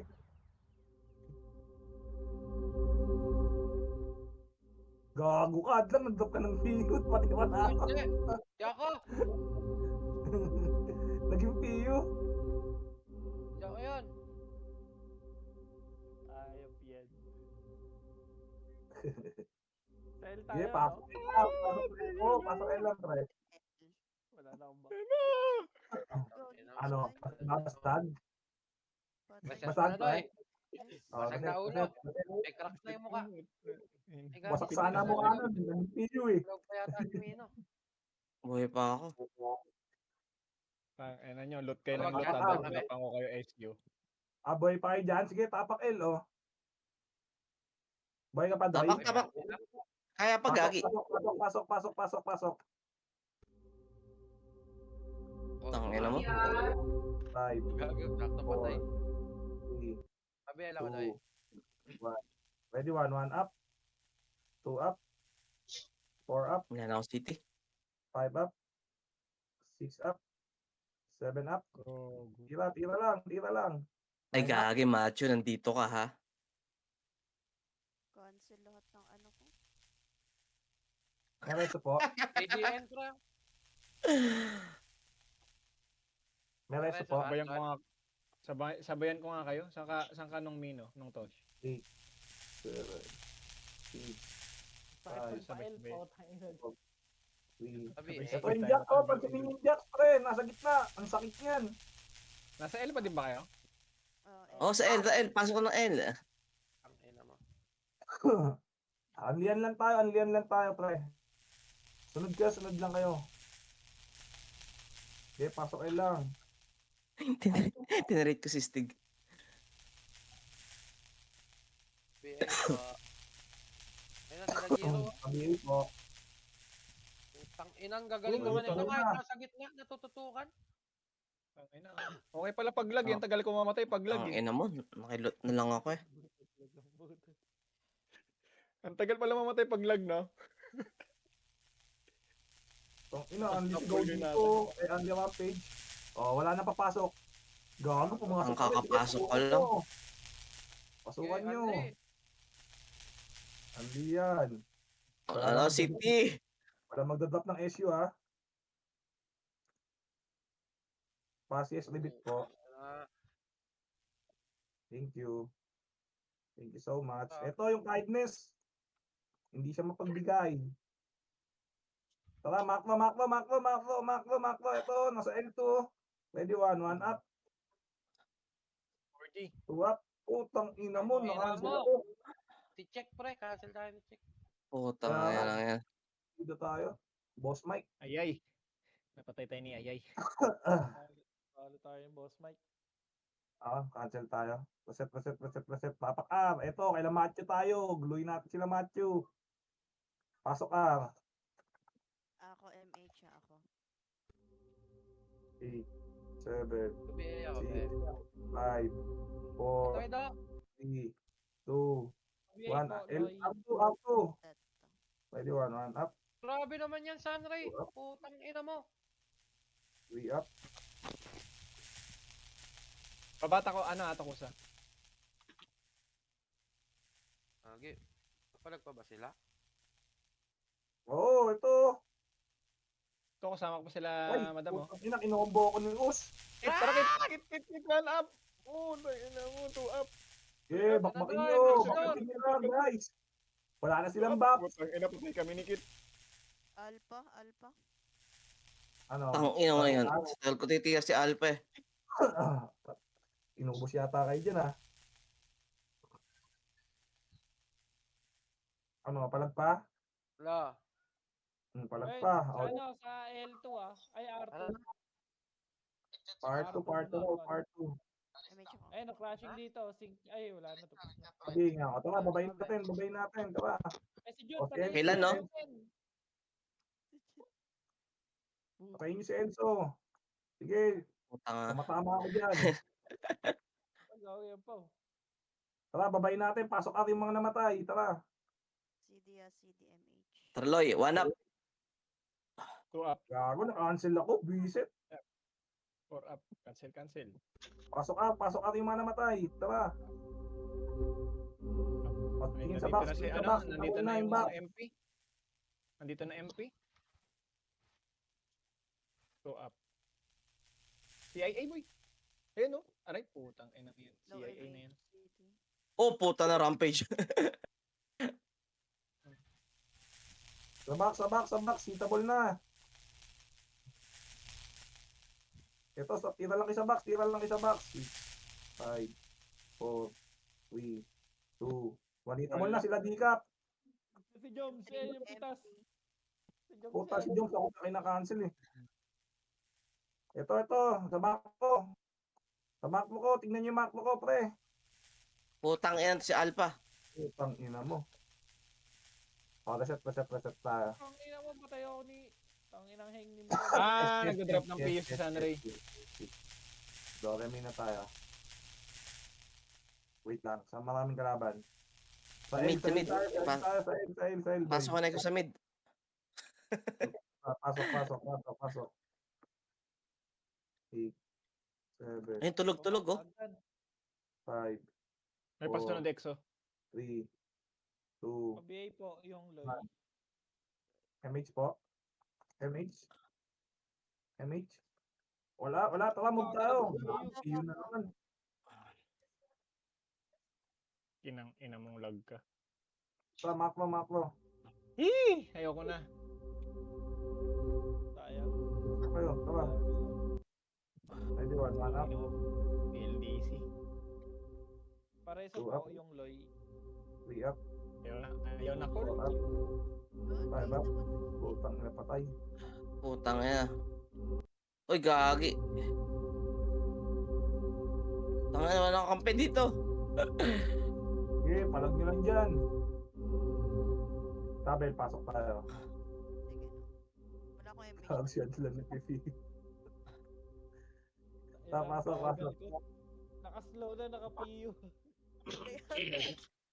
Gago ka, Adlan. Nag-drop ka ng piyot. Pati wala ka. Hindi. Yako. Naging piyo. Yako yun. Ayop yan. Sell tayo, Sige, no? pasok L lang. Pasok L lang, pre. Wala na akong Ano, bastag? Reset Basag na pa doy. Basag na ulo. May cracks na yung mukha. Wasak sana mo ano, naging piyo eh. Vlog pa yata si Mino. Buhay pa ako. Ano nyo, loot kayo ng Wag loot. ka, Tanda, wag ka. hanapan ko kayo SU. Boy pa kayo dyan. Sige, tapak L, oh. Boy ka pa, Doy. Tapak. Kaya pa, gagi. Pasok. Tangina mo. 5, Gago, sakto patay. 3, Sabi, alam ko doy. 2, 1. Ready, 1 up. 2 up. 4 up. Wala na ako city. 5 up. 6 up. 7 up. Tira lang. Ay, gagi, macho. Nandito ka, ha? Cancel lahat ng ano ko. May resto po. AGN, pre. May resto po. Sabayan ko nga. Sabayan ko nga kayo. Saan ka nung Mino? Nung Tosh? 8, 7, 6, Bakit sabay, pa L sabay. po? Tangina. 3. Sabi, Ito yung jack, oh. Pag siningin jack, pre. Nasa gitna. Ang sakit yan. Nasa L pa din ba kayo? Oh, sa L. Pasok ko ng L. ang ina mo. Anlian lang tayo, pre. Sunod lang kayo. Okay, pasok kayo lang. Tinarate ko si Stig. BM po. Ayun na, sila Giro. Pabili po. Tang inang gagaling naman ito. Kahit nasa gitna, natututukan. Okay pala paglag. Yan tagal ko mamatay paglag eh. Ang ina mo. Nakilot na lang ako eh. Ang tagal pala mamatay paglag no? Unli si Go dito. Unli Rampage. Oh, wala na papasok. Gago, pumasok. Ang kakapasok ka lang. Pasukan Okay, nyo. Andre. Unli yan. Wala na ako city. Wala magdadrop ng SU ha. Pass limit po. Thank you. Thank you so much. Ito yung kindness. Hindi siya mapagbigay. Tara, makro. Ito, nasa L2. Ready, 1 up. 40. 2 up. Putang ina mo, Ina nakancel mo. ako. Si Check, pre. Cancel tayo ni Check. Putang Kaya ina nga, lang yan. dito tayo. Boss Mike. Ayay. Napatay tayo ni Ayay. Talo tayo yung boss Mike. Cancel tayo. Reset. Papak R. Eto, kailan Matthew tayo. Gluin natin sila Matthew. Pasok R. Ako, MH ako. 8, 7, Tubi ako, 6, pre. 5, 4, Tayo daw. 3, 2, BA 1. po, L, Loy. up to. Eto. Pwede 1 up. Grabe naman yan, Sunray. Putang ina mo. 3 up. Babata ko, ato ko sa. Okay. Papalag pa ba sila? Oo, ito. Ito, kasama ko pa sila, Ay, madam, oh. putang ina, kinombo ko ng us. Tara, kit, 1 up! Oh, ina mo, 2 up. Yeah, bakbakin nyo. Bakbakin nyo lang, guys. Wala na silang back. Putang ina, patay kami ni Kit. Alpha. Ano? Ang ina mo yan. Dahil ko titigas si Alpe. Inubos yata kayo dyan, ah. Ano, palag pa? Wala. Palag Wait, pa. sa ano, sa L2 Ay, R2. Ano? Part 2. MH ako. Ay, na-crashing dito. Ay, wala na. Tapos na. Sabi nga, tara, babayin natin. Tara. Eh, si Jun, Okay. patayin Kailan, mo no? natin. Patayin niyo si Enzo. Sige, Putang ina. tumatama ako dyan. Gawin yan po. Tara, babayin natin. Pasok natin yung mga namatay. Tara. CDMH. Tarloy, 1 up. 2 up, Gago, na-cancel ako. Bisit. 4 up. Cancel. Pasok natin yung mga namatay. Tara. Ay, Tingin sa nandito box. na si, Tingin sa ano, box. nandito Tawag na yung box. MP. Nandito na MP. 2 up. CIA, boy. Ayun, oh. Aray, putang ina yan. Low CIA na yan. MH. Oh, puta na rampage. Sa box. Hitable na. Ito, tira lang isa box. 5, 4, 3, 2, 1. Hitable na sila Dikap. Si Joms, yung pitas. Si Joms, Puta si Jones ako na kina-cancel eh. Ito. Sa back mo ko. Tingnan niyo yung back mo ko, pre. Putang ina si Alpha. Putang ina mo. Reset tayo. Ang ina mo, patay ako ni... Ang inang hang ni Nag-drop ng PU si Sunray. Doremi na tayo. Wait lang, sa maraming kalaban. Sa Sa mid. Sa L. Pasok na ko sa mid. Pasok. 8, 7, Ayun, tulog, oh. 5, May pasto na Dexo. 3, 2, BA po, yung Loy. MH po. MH. Wala, tara, move tayo. Yun na naman. Kinang ina mong lag ka. Tara, macro. Ayoko na. Tayo. Kayo, tara. Ready, 1 up. LDC. Pareso Two po up. yung Loy. 3 up. Ayaw na ko. 4 up. 5 up. Putang na patay. Putang ina. Uy, gagi. Tanga naman ako kampe dito. Sige, palag nyo lang dyan. Tabel, pasok tayo. Sige na. Wala akong MH. Tawag siya sila ng pipi. Ilang Pasok. bagal ko. Naka-slow na, naka-PU.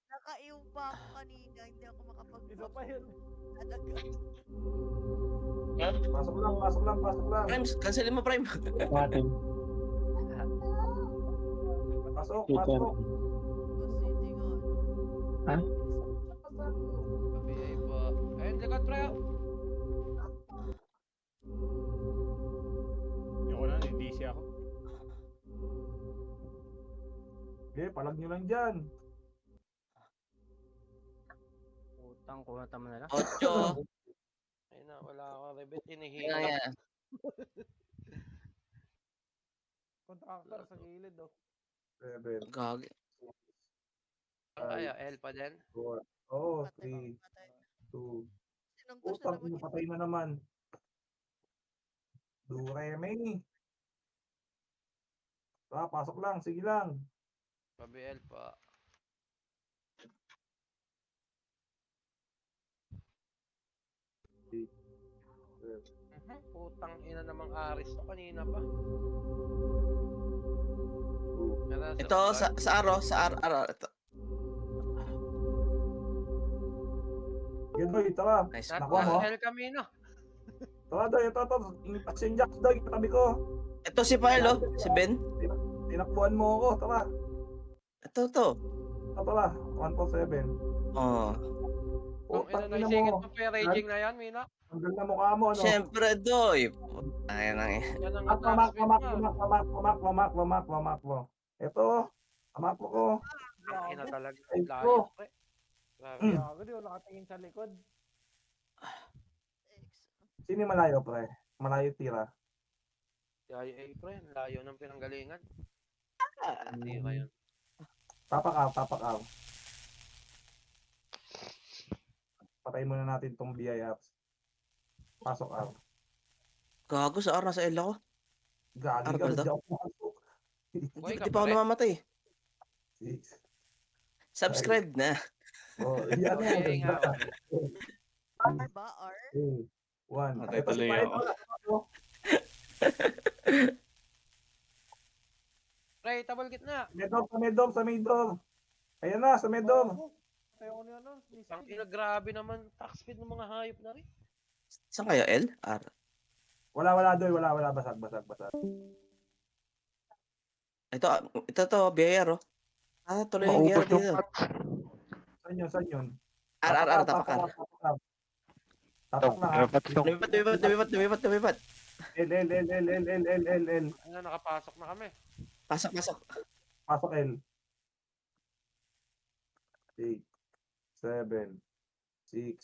Nakaiw pa ako kanina. Hindi ako makapag- Isa pa yun. Talaga. Pasok lang. Prime, cancelin mo, Prime. Pasok. City nga, ano. PA po. Ayun, likod, pre. Ayoko na, DC ako. Sige, palag nyo lang dyan. Putang, kumata mo na lang. 8. Ayun na, wala akong rebet. Ayan, Inihila. ayan. Contractor sa gilid, oh. 7, Gagi. Kaya, L pa din. 4. Oo, Patay, 3, patay. 2. Sinong gusto Utang, na mag- napatay na naman. Dureme. Pasok lang, sige lang. Pabi L pa. Putang ina namang Aris to kanina pa. Meron Ito, sa aro, ito. Yun, Doy, tara. Nice. Nakuha mo? El Camino. Tara, Doy, ito. Yung Patsinjak, Doy, katabi ko. Ito si Paolo, si Ben. Tinakbuhan mo ako, tara. Ito. Tara, 147. Oh. Ang ina Utang na ina isingit mo. mo pa yung raging na yan, Mina. Ang ganda mukha mo, ano? Siyempre, Doy. Ay, nang Yan ang Mamak attack mo. Ito, amak mo ko. Ina talaga. Ay, Layo, ko. pre. Grabe. Gago, di ako nakatingin sa likod. Sino yung malayo, pre? Malayo tira. Ay, pre. Layo ng pinanggalingan. Hindi ka yun. Tapak out. Patayin muna natin tong BIRs. Pasok out. Gago sa nasa L ako. Gagi ka, Arbaldo? hindi ako pumasok. Buhay ka Hindi pa pa ako rin? namamatay. 6. Subscribe na. Oh, yan mo. Okay, nga ako. R ba? R? 2, 1. Patay Ito si tuloy Paolo. ako. Pre, tabal gitna. Sa medor. Ayan na, sa medor. Tayo ko niya, no? Ang ina, grabe naman. Tax speed ng mga hayop na rin. Saan kayo? L? R? Wala, Doy. Wala. Basag. Ito to, BIR oh. Tuloy yung gear dito. Saan yun? R, tapak R. Tapak na, ha? Lumipat. L. Ano, nakapasok na kami. Pasok. Pasok L. 8, 7, 6,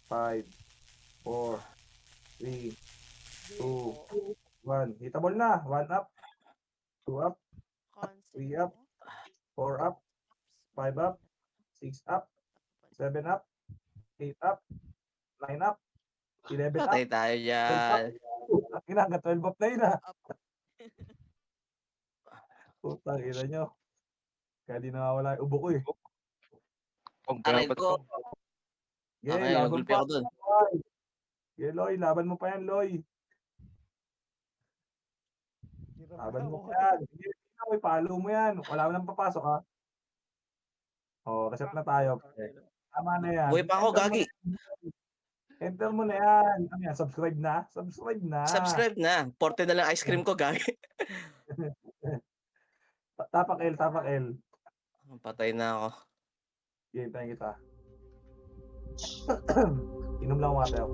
5, 4, 3, 2, 1. Hitable na. 1 up. 2 up. Cancel 3 up. mo? 4 up. 5 up. 6 up. 7 up. 8 up. 9 up. 11 up. Patay tayo dyan. Hanggang 12 up na yun, ha? Up. Putang ina nyo. Kaya di nawawala yung ubo ko, eh. Aray ko. Yeah, Okay, laban nagulpi pa. ako dun. Loy. Yeah, Loy, laban mo pa yan, Loy. Laban mo pa yan. Hindi, Loy, follow mo yan. Wala mo nang papasok, ha? Oh, reset na tayo. Tama na yan. Buhay pa ako, gagi. Enter mo na yan. Ano yan? Subscribe na? Subscribe na. Subscribe na. 40 na lang ice cream ko, gagi. Tapak L. Patay na ako. Game tayo kita. Inom lang water.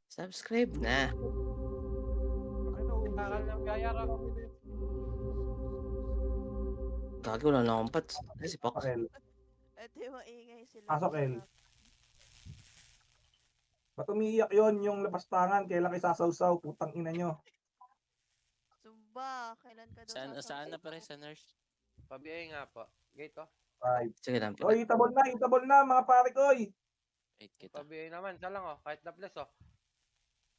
Subscribe na. Takal ng gayara. Gagi, wala na akong pats. Ay, si Pox. Tapak L. Ito yung maingay sila. Pasok, El. Ba't umiiyak yun? Yung lapastangan, kailan kayo sasawsaw? Putang ina nyo. Zumba, kailan ka daw Saan na pare sa nurse? Pabi nga po. Gate, oh. 5. Sige lang. Oy, itabol na, mga pare ko, oy. Wait kita. Pabi naman. Isa lang, oh. Kahit na bless, oh.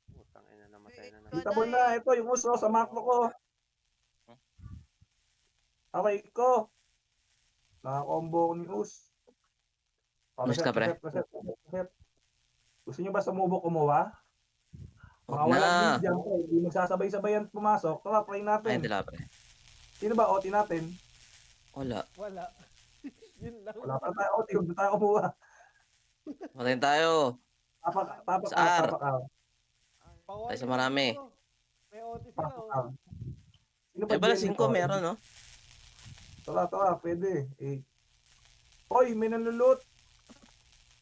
Putang ina, namatay na naman. Itabol na, ito, yung uso, sa makro ko. Aray ko. Nakakombo ko ni Us. Mas ka, pre. Reset. Gusto nyo ba sumubok kumuha? Mga Huwag walang na. lead dyan, pre. Hindi magsasabay-sabayan pumasok. Tara, try Ay, natin. dila, pre. Sino ba OT natin? Wala. Yun lang. Wala pa tayo OT, huwag na tayo kumuha. Patayin tayo. Tapak Sa R. Ay, sa marami. May OT sila, oh. Sino Eh, bala GM 5 nito? meron, no? Tara, pwede. 8. Hoy, may nanlulot.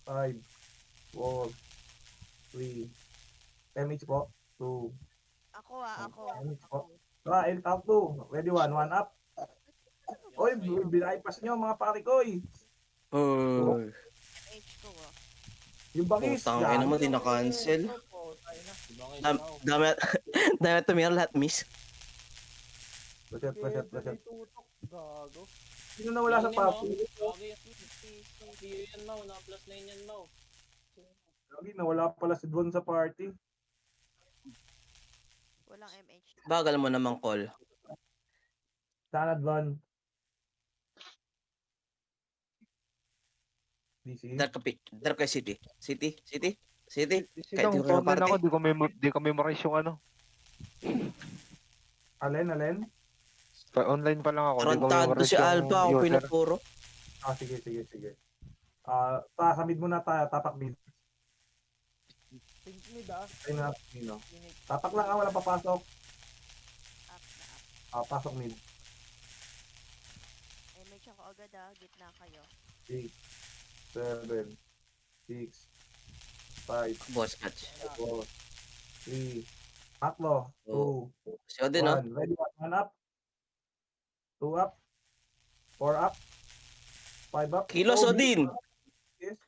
5, 4, 3, MH po. 2, Ako. MH po. Tara, L top 2. Ready 1 up. Hoy, binaypas nyo mga pare ko, eh. Uy. H ko ah. Yung bangis. Putang ina mo, di na-cancel. Dami tumira lahat, miss. Reset, reset, reset. tutok. Gago. Sino nawala sa Yun, party? Gagi yan, Mau. Naka +9 yan, Mau. Lagi, nawala pala si Dwon sa party. Walang MH. Bagal mo namang call. Sana Dwon. DC. Dark kay City. City. Kahit Sinong di ko na online ako, party. di ko memorize yung ano. Alin? Online pa lang ako, di ko Tarantado memorize si yung Alba. Ako user. pinapuro. Sige. Sa mid muna tayo, tapak mid. Pink mid ah. Ayun na, Nino. Tapak lang walang papasok. Up na up. Pasok mid. MH ako agad gitna kayo. 8, 7, 6, 5, Boss catch. 4, 3, Aklo, 2, Si Odin, no? 1. Ready, 1 up. 2 up. 4 up. 5 up. Kilos, Oh, Odin. Yes.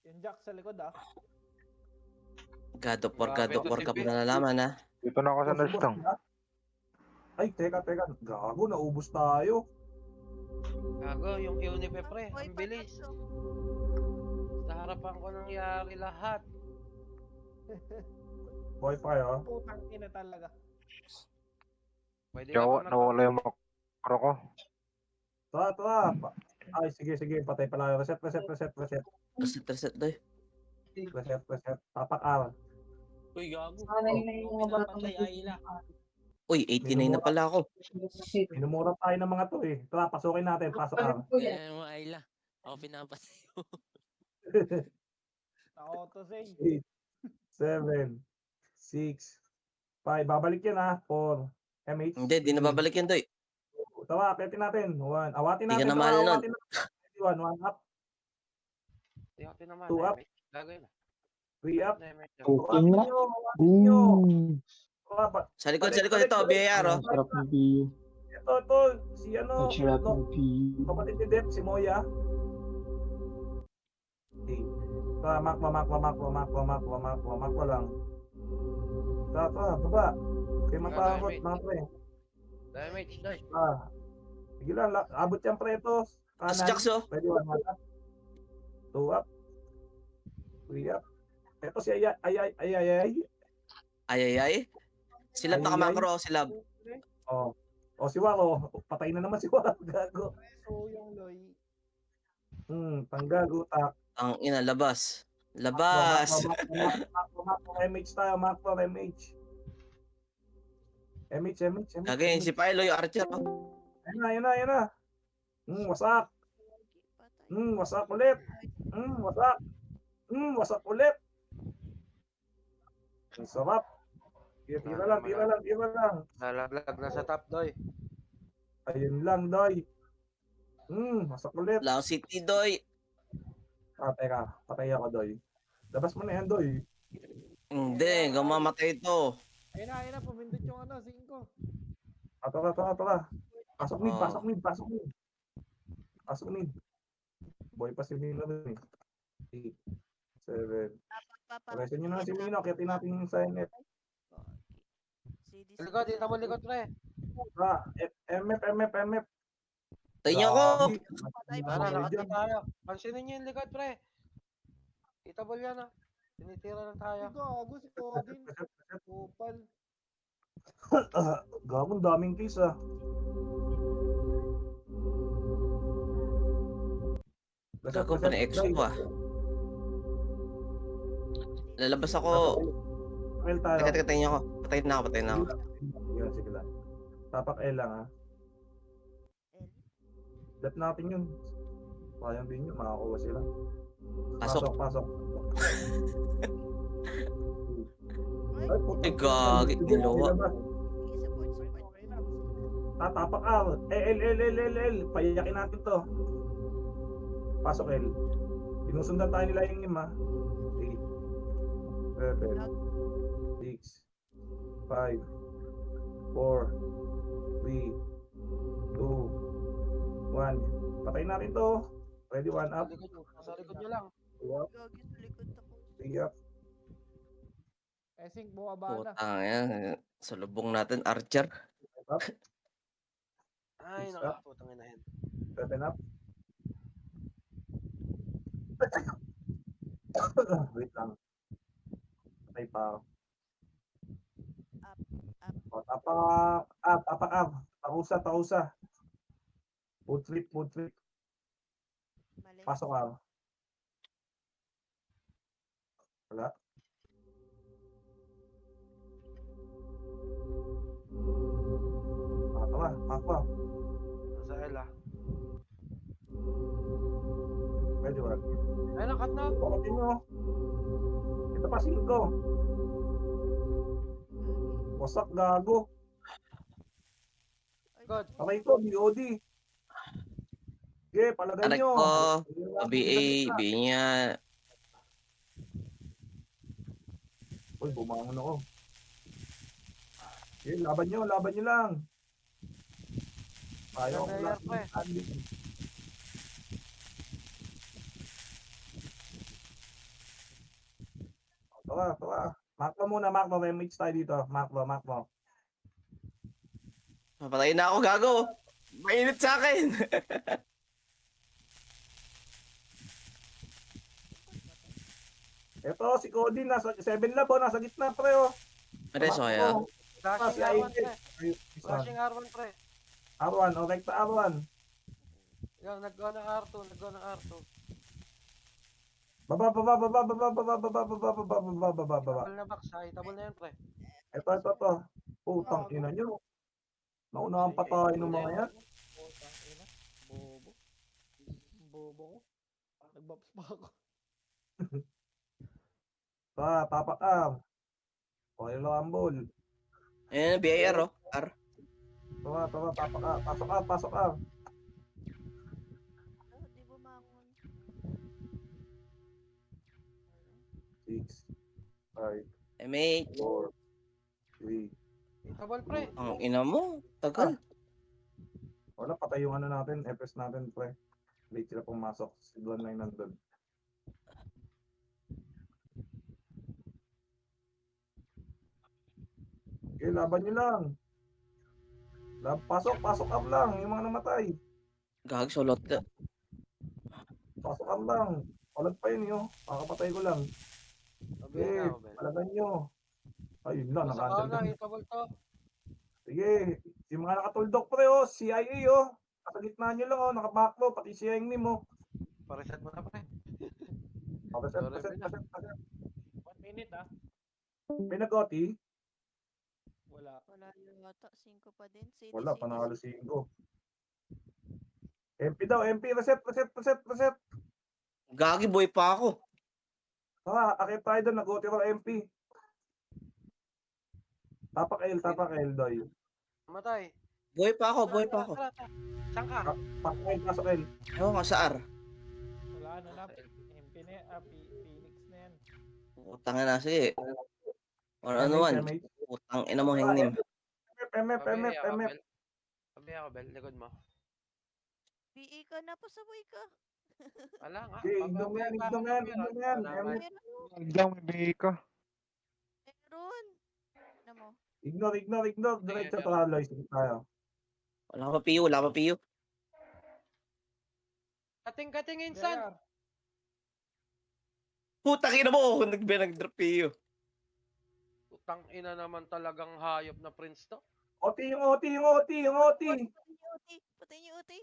Yung Jack sa likod ah. God of War ka pa nalalaman, ha? Dito na ako sa nurse lang. Ay, teka. Gago, naubos tayo. Gago, yung Unipe pre, Boy, ang bilis. pasok. Sa harapan ko nangyari lahat. Boy pa kayo. Putang ina talaga. Pwede Jawa, na nawala yung makro ko. Tara. Ay, sige. Patay pala. Reset. Reset, doy. Reset. Tapak R. Uy, gago. Sanay na yung mga bata Pinapatay Ayla. Uy, 89 na pala ako. Minumura tayo ng mga to eh. Tara, pasukin natin. Pasok R. Yan mo, Ayla. Ako pinapatay. Auto save. 8, 7, 6, 5. Babalik yan ha. 4. MH. Hindi, di na babalik yan, doy. Tawa, akitin natin. 1. Awatin Di ka natin. na mahal nun. 1 up. Hindi ako tinamaan. Two up. Gago yun. 3 up. MH. 2 up nyo. Awatin nyo. Sa likod ito, BAR, oh. Ito. Si ano. Kapatid ni Dep, si Moya. Okay. Mamak ko lang. Tara, baba. Kaya matakot, mga pre. Damage, dash. Sige lang, abot yan pretos. Si Jax, oh. Pwede 1 up. 2 up. 3 up. Ito si Ay. Sila Ay. nakamakro, sila. O si Waro. Patay na naman si Waro. Gago. So yung Loy. Tanggal, utak. Ang ina, labas. MH tayo, Macro, MH. Gagayin si Pilo, yung Archer, oh. Yan na. Wasak. Patay. Wasak ulit. Wasak ulit. Ang sarap. Tira lang. Nalaglag na sa top, doy. Ayun lang, Doy. Wasak ulit. Lang City, doy. Teka. Patay ako, Doy. Labas mo na yan, Doy. Hindi, gamamatay ito. Ayun na, pumindot yung 5. Tara. Pasok mid. Boy pa si Mino dun eh. 8, 7. Resin nyo na si Mino. Kiyatin natin yung signet. CD. Likod, dito mo likod, pre. MF. Tayo niyo ako. Tara, nakatid tayo. Pansinin nyo yung likod, pre. Itabol yan, ah. Tinitira lang tayo. Gago si Odin. Kupal. Gagong daming case ah. Gago pa na exo, ah. Lalabas ako. Well tayo. Teka, tayo niyo ako. Patay na ako. Yun, sige lang. Tapak L lang ha. Let natin yun. Sayang din yun, makakuha sila. Pasok. Ay, puto. Ay, gagi. Dalawa. Support. Tapak R. L. Payayakin natin to. Pasok L. Pinusundan tayo nila yung nim ha. 8, 7, 6, 5, 4, 3, 2, 1. Patay natin to. Ready, 1 up. Sa likod nyo lang. 2 up. Gagi sa likod ako. 3 up. Esing, bumaba na. Putang yan. Salubong natin, Archer. Up, Ay, Six naka, up. putang ina yan. 7 up. Wait lang. Patay pa ako. Up, up. O, tapak, up. Takusa. Food trip. Mali. Pasok ka. Wala. Tama, takpa. Nasa L ah. Pwede ba? Ay, nakat na. Bakit nyo? Ito pa 5. Wasak, gago. Ay, God. naku. Patay ko, BOD. Sige, palagay Anak nyo. ko. BA. BA niya. Uy, bumangon ako. Sige, laban nyo lang. Ayaw ko Mayor, last pre. standing. Tawa. Makmo muna. May mix tayo dito. Makmo. Papatayin na ako, gago. Mainit sa akin. Ito, si Cody, nasa 7 lab, nasa gitna, pre, oh. Mareso kaya? Flashing Si R1 AJ. pre. Flashing R1 pre. R1, o, rekta R1. Yan, nag-go ng R2. Baba. Double na box ha. Double na yan pre. Ito. Putang ina nyo. Naunahan pa tayo ng mga yan. Putang ina. Bobo ko. Nagbaps pa ako. Tapak R. Okay lang ang ball. Ayan, BIR, oh. R. Tawa, tapak R. Pasok R. Oh, di bumangon. 6, 5, MH. 4, 3. Double pre. Ang ina mo. Tagal. Wala, patay yung ano natin, FS natin, pre. Late sila pumasok. Si Duan lang nandun. Okay, laban nyo lang. Pasok up lang, yung mga namatay. Gag, solot ka. Pasok up lang. Walang pa yun, yun. Kakapatay ko lang. Sabi Sige, na, Obel. palagan nyo. Ayun lang, Nasa nakancel na, ka. double to. Sige, yung mga nakatuldok pre, oh, CIA, oh. Nasa gitna nyo lang, oh, nakabaklo, pati siya yung name, oh. Pa-reset mo na pre. Paset. 1 minute ah. May nag-OT? Wala. Wala yata. 5 pa din. CD, Wala, CD, panalo CD. 5. MP daw, MP, reset. Gagi, boy pa ako. Akit tayo doon, nag-OT ko MP. Tapak L, doy. Matay. Buhay pa ako. Tara. Saan ka? Pasok L. Ewan ko sa R. Wala na. MP na yan. Phoenix na yan. Putang ina, sige. Or ano man. Putang ina mo, hingnim. MF. Sabi ako, Bel. Likod mo. PE ka na. Pasaway ka. Wala nga. Okay, igdong yan. Hanggang may ka. Meron. Ano mo? Ignore. Diretso to, Aloy. Sige tayo. Wala pa piyo. Kating insan. JR. Putang ina mo, nag-drop piyo. Utang ina naman talagang hayop na prince to. OT. Patay niyo uti.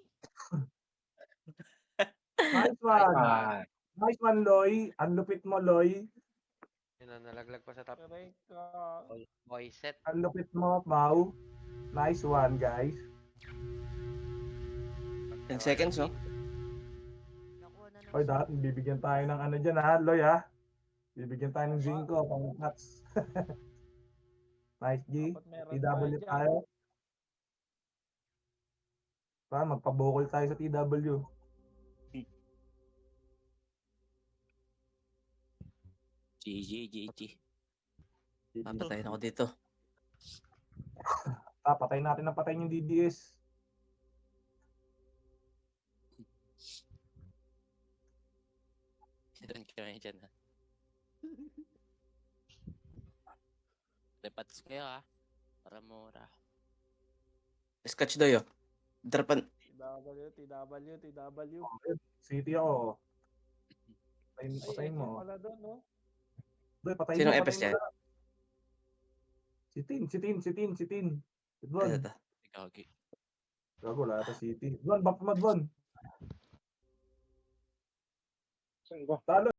Nice one, Loy. Ang lupit mo, Loy. Yun na, nalaglag pa sa top. Correct ka. Boy set. Ang lupit mo, Mau. Nice one, guys. 10 seconds, no? Nakuha na ng Oy, dapat bibigyan tayo ng ano dyan, ha, Loy, ha? Bibigyan tayo ng Zinco, pang nuts. Nice, G. Dapat meron TW dyan. tayo. Magpabukol tayo sa TW. GG. Papatayin ako dito. Patayin natin ang patayin yung DDS. Doon kami dyan ha. Repats kayo ha. Para mura. Scotch doyo. Drapan. TW. City ako. Patayin, Ay, patayin SM mo. pala doon, no? Doy, patayin Sinong mo, FS patayin yan? mo. Si Tin. Idwan. Ito. Gagi. Gago, wala ata City. Idwan, back mo, Idwan. Saan ba? Talo.